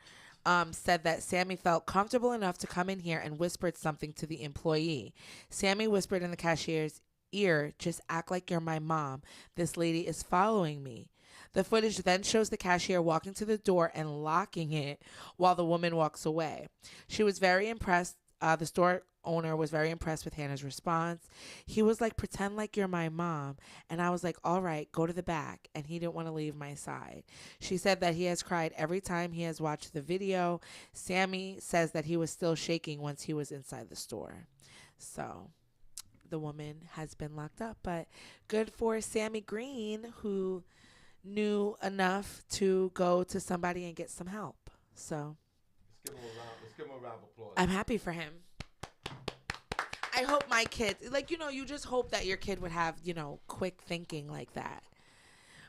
said that Sammy felt comfortable enough to come in here and whispered something to the employee. Sammy whispered in the cashier's ear, "Just act like you're my mom. This lady is following me." The footage then shows the cashier walking to the door and locking it while the woman walks away. She was very impressed. The store owner was very impressed with Hannah's response. He was like, "Pretend like you're my mom." And I was like, "All right, go to the back." And he didn't want to leave my side. She said that he has cried every time he has watched the video. Sammy says that he was still shaking once he was inside the store. So the woman has been locked up. But good for Sammy Green, who knew enough to go to somebody and get some help. So let's give him a round of applause. I'm happy for him. I hope my kid, like, you just hope that your kid would have, quick thinking like that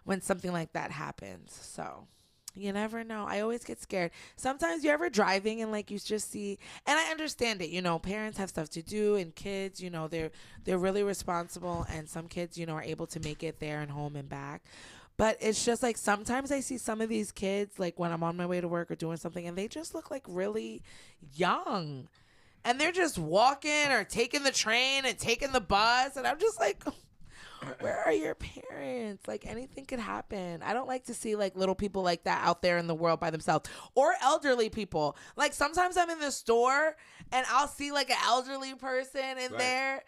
when something like that happens. So you never know. I always get scared. Sometimes you're ever driving and like you just see, and I understand it, parents have stuff to do and kids, they're really responsible, and some kids, are able to make it there and home and back. But it's just like sometimes I see some of these kids, like when I'm on my way to work or doing something, and they just look like really young. And they're just walking or taking the train and taking the bus. And I'm just like, where are your parents? Like, anything could happen. I don't like to see like little people like that out there in the world by themselves, or elderly people. Like sometimes I'm in the store and I'll see like an elderly person in there.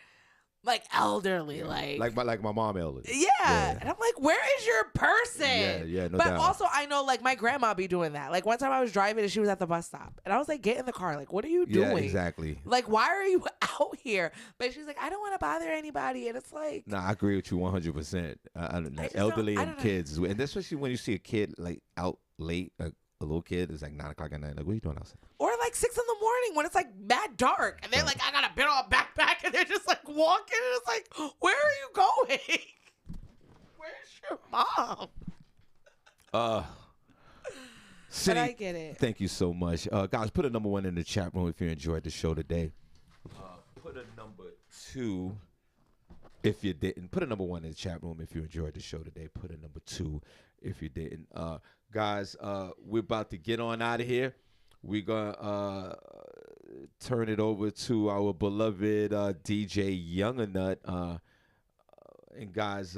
Like elderly, like my mom elderly. Yeah. And I'm like, where is your person? Yeah, no but doubt. also I know like my grandma be doing that. Like one time I was driving and she was at the bus stop and I was like, get in the car. Like, what are you doing? Yeah, exactly. Like, why are you out here? But she's like, I don't want to bother anybody. And it's like, I agree with you 100%. Elderly and kids, and especially when you see a kid like out late, a little kid is like 9 o'clock at night. Like, what are you doing outside? Or like 6 a.m. when it's like mad dark and they're like, I got a big old backpack, and they're just like walking, and it's like, where are you going? Where's your mom? Cindy, but I get it. Thank you so much. Guys, put a number 1 in the chat room if you enjoyed the show today. Put a number 2 if you didn't. Put a number 1 in the chat room if you enjoyed the show today. Put a number 2 if you didn't. Guys, we're about to get on out of here. We're going to turn it over to our beloved DJ Younganut. And guys,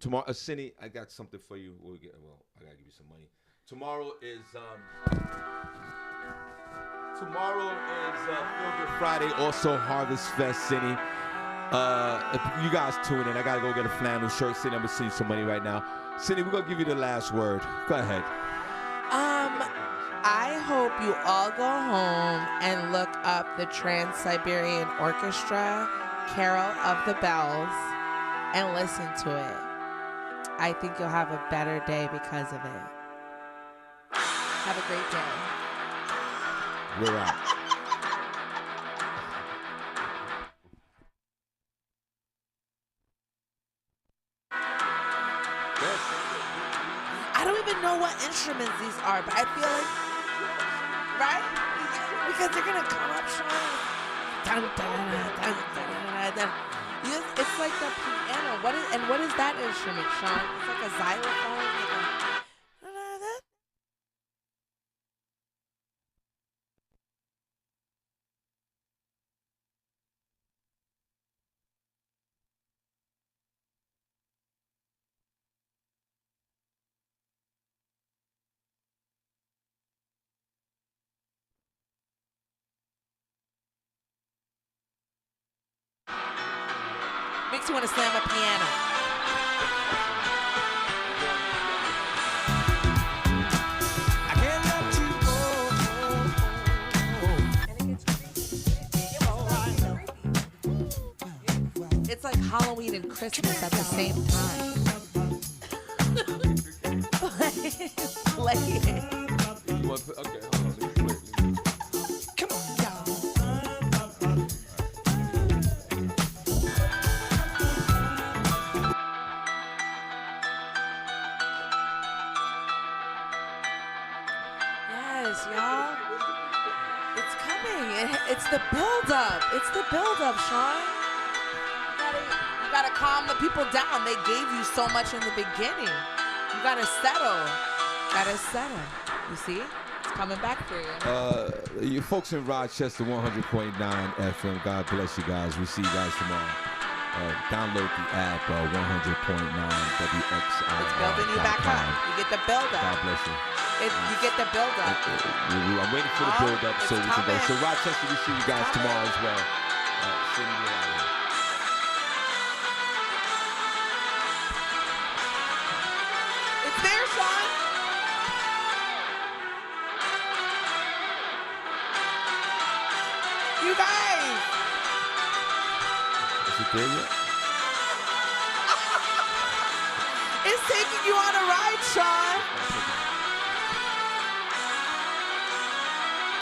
tomorrow, Cindy, I got something for you. I got to give you some money. Tomorrow is Feel Good Friday, also Harvest Fest, Cindy. If you guys tune in, I got to go get a flannel shirt. Cindy, I'm going to send you some money right now. Cindy, we're going to give you the last word. Go ahead. I hope you all go home and look up the Trans-Siberian Orchestra, Carol of the Bells, and listen to it. I think you'll have a better day because of it. Have a great day. We're out. I don't even know what instruments these are, but I feel like, right? Because they're gonna come up strong. Dun, dun, dun, dun, dun, dun. It's like the piano. What is that instrument, Sean? It's like a xylophone. Makes you want to slam a piano. I can't let you go. It's like Halloween and Christmas at the same time. Play it. Okay, hold on. Let me play it. Come on, y'all. It's the build-up. It's the build-up, Shawn. You gotta calm the people down. They gave you so much in the beginning. You gotta settle. You see? It's coming back for you. You folks in Rochester, 100.9 FM. God bless you guys. We'll see you guys tomorrow. Download the app, 100.9 WXI. It's building you back up. You get the build-up. God bless you. You get the build-up. I'm waiting for the build-up so we can go. So Rochester, we see you guys tomorrow as well. Sending you out here. It's there, Shawn. You guys. Is it there yet? It's taking you on a ride, Shawn.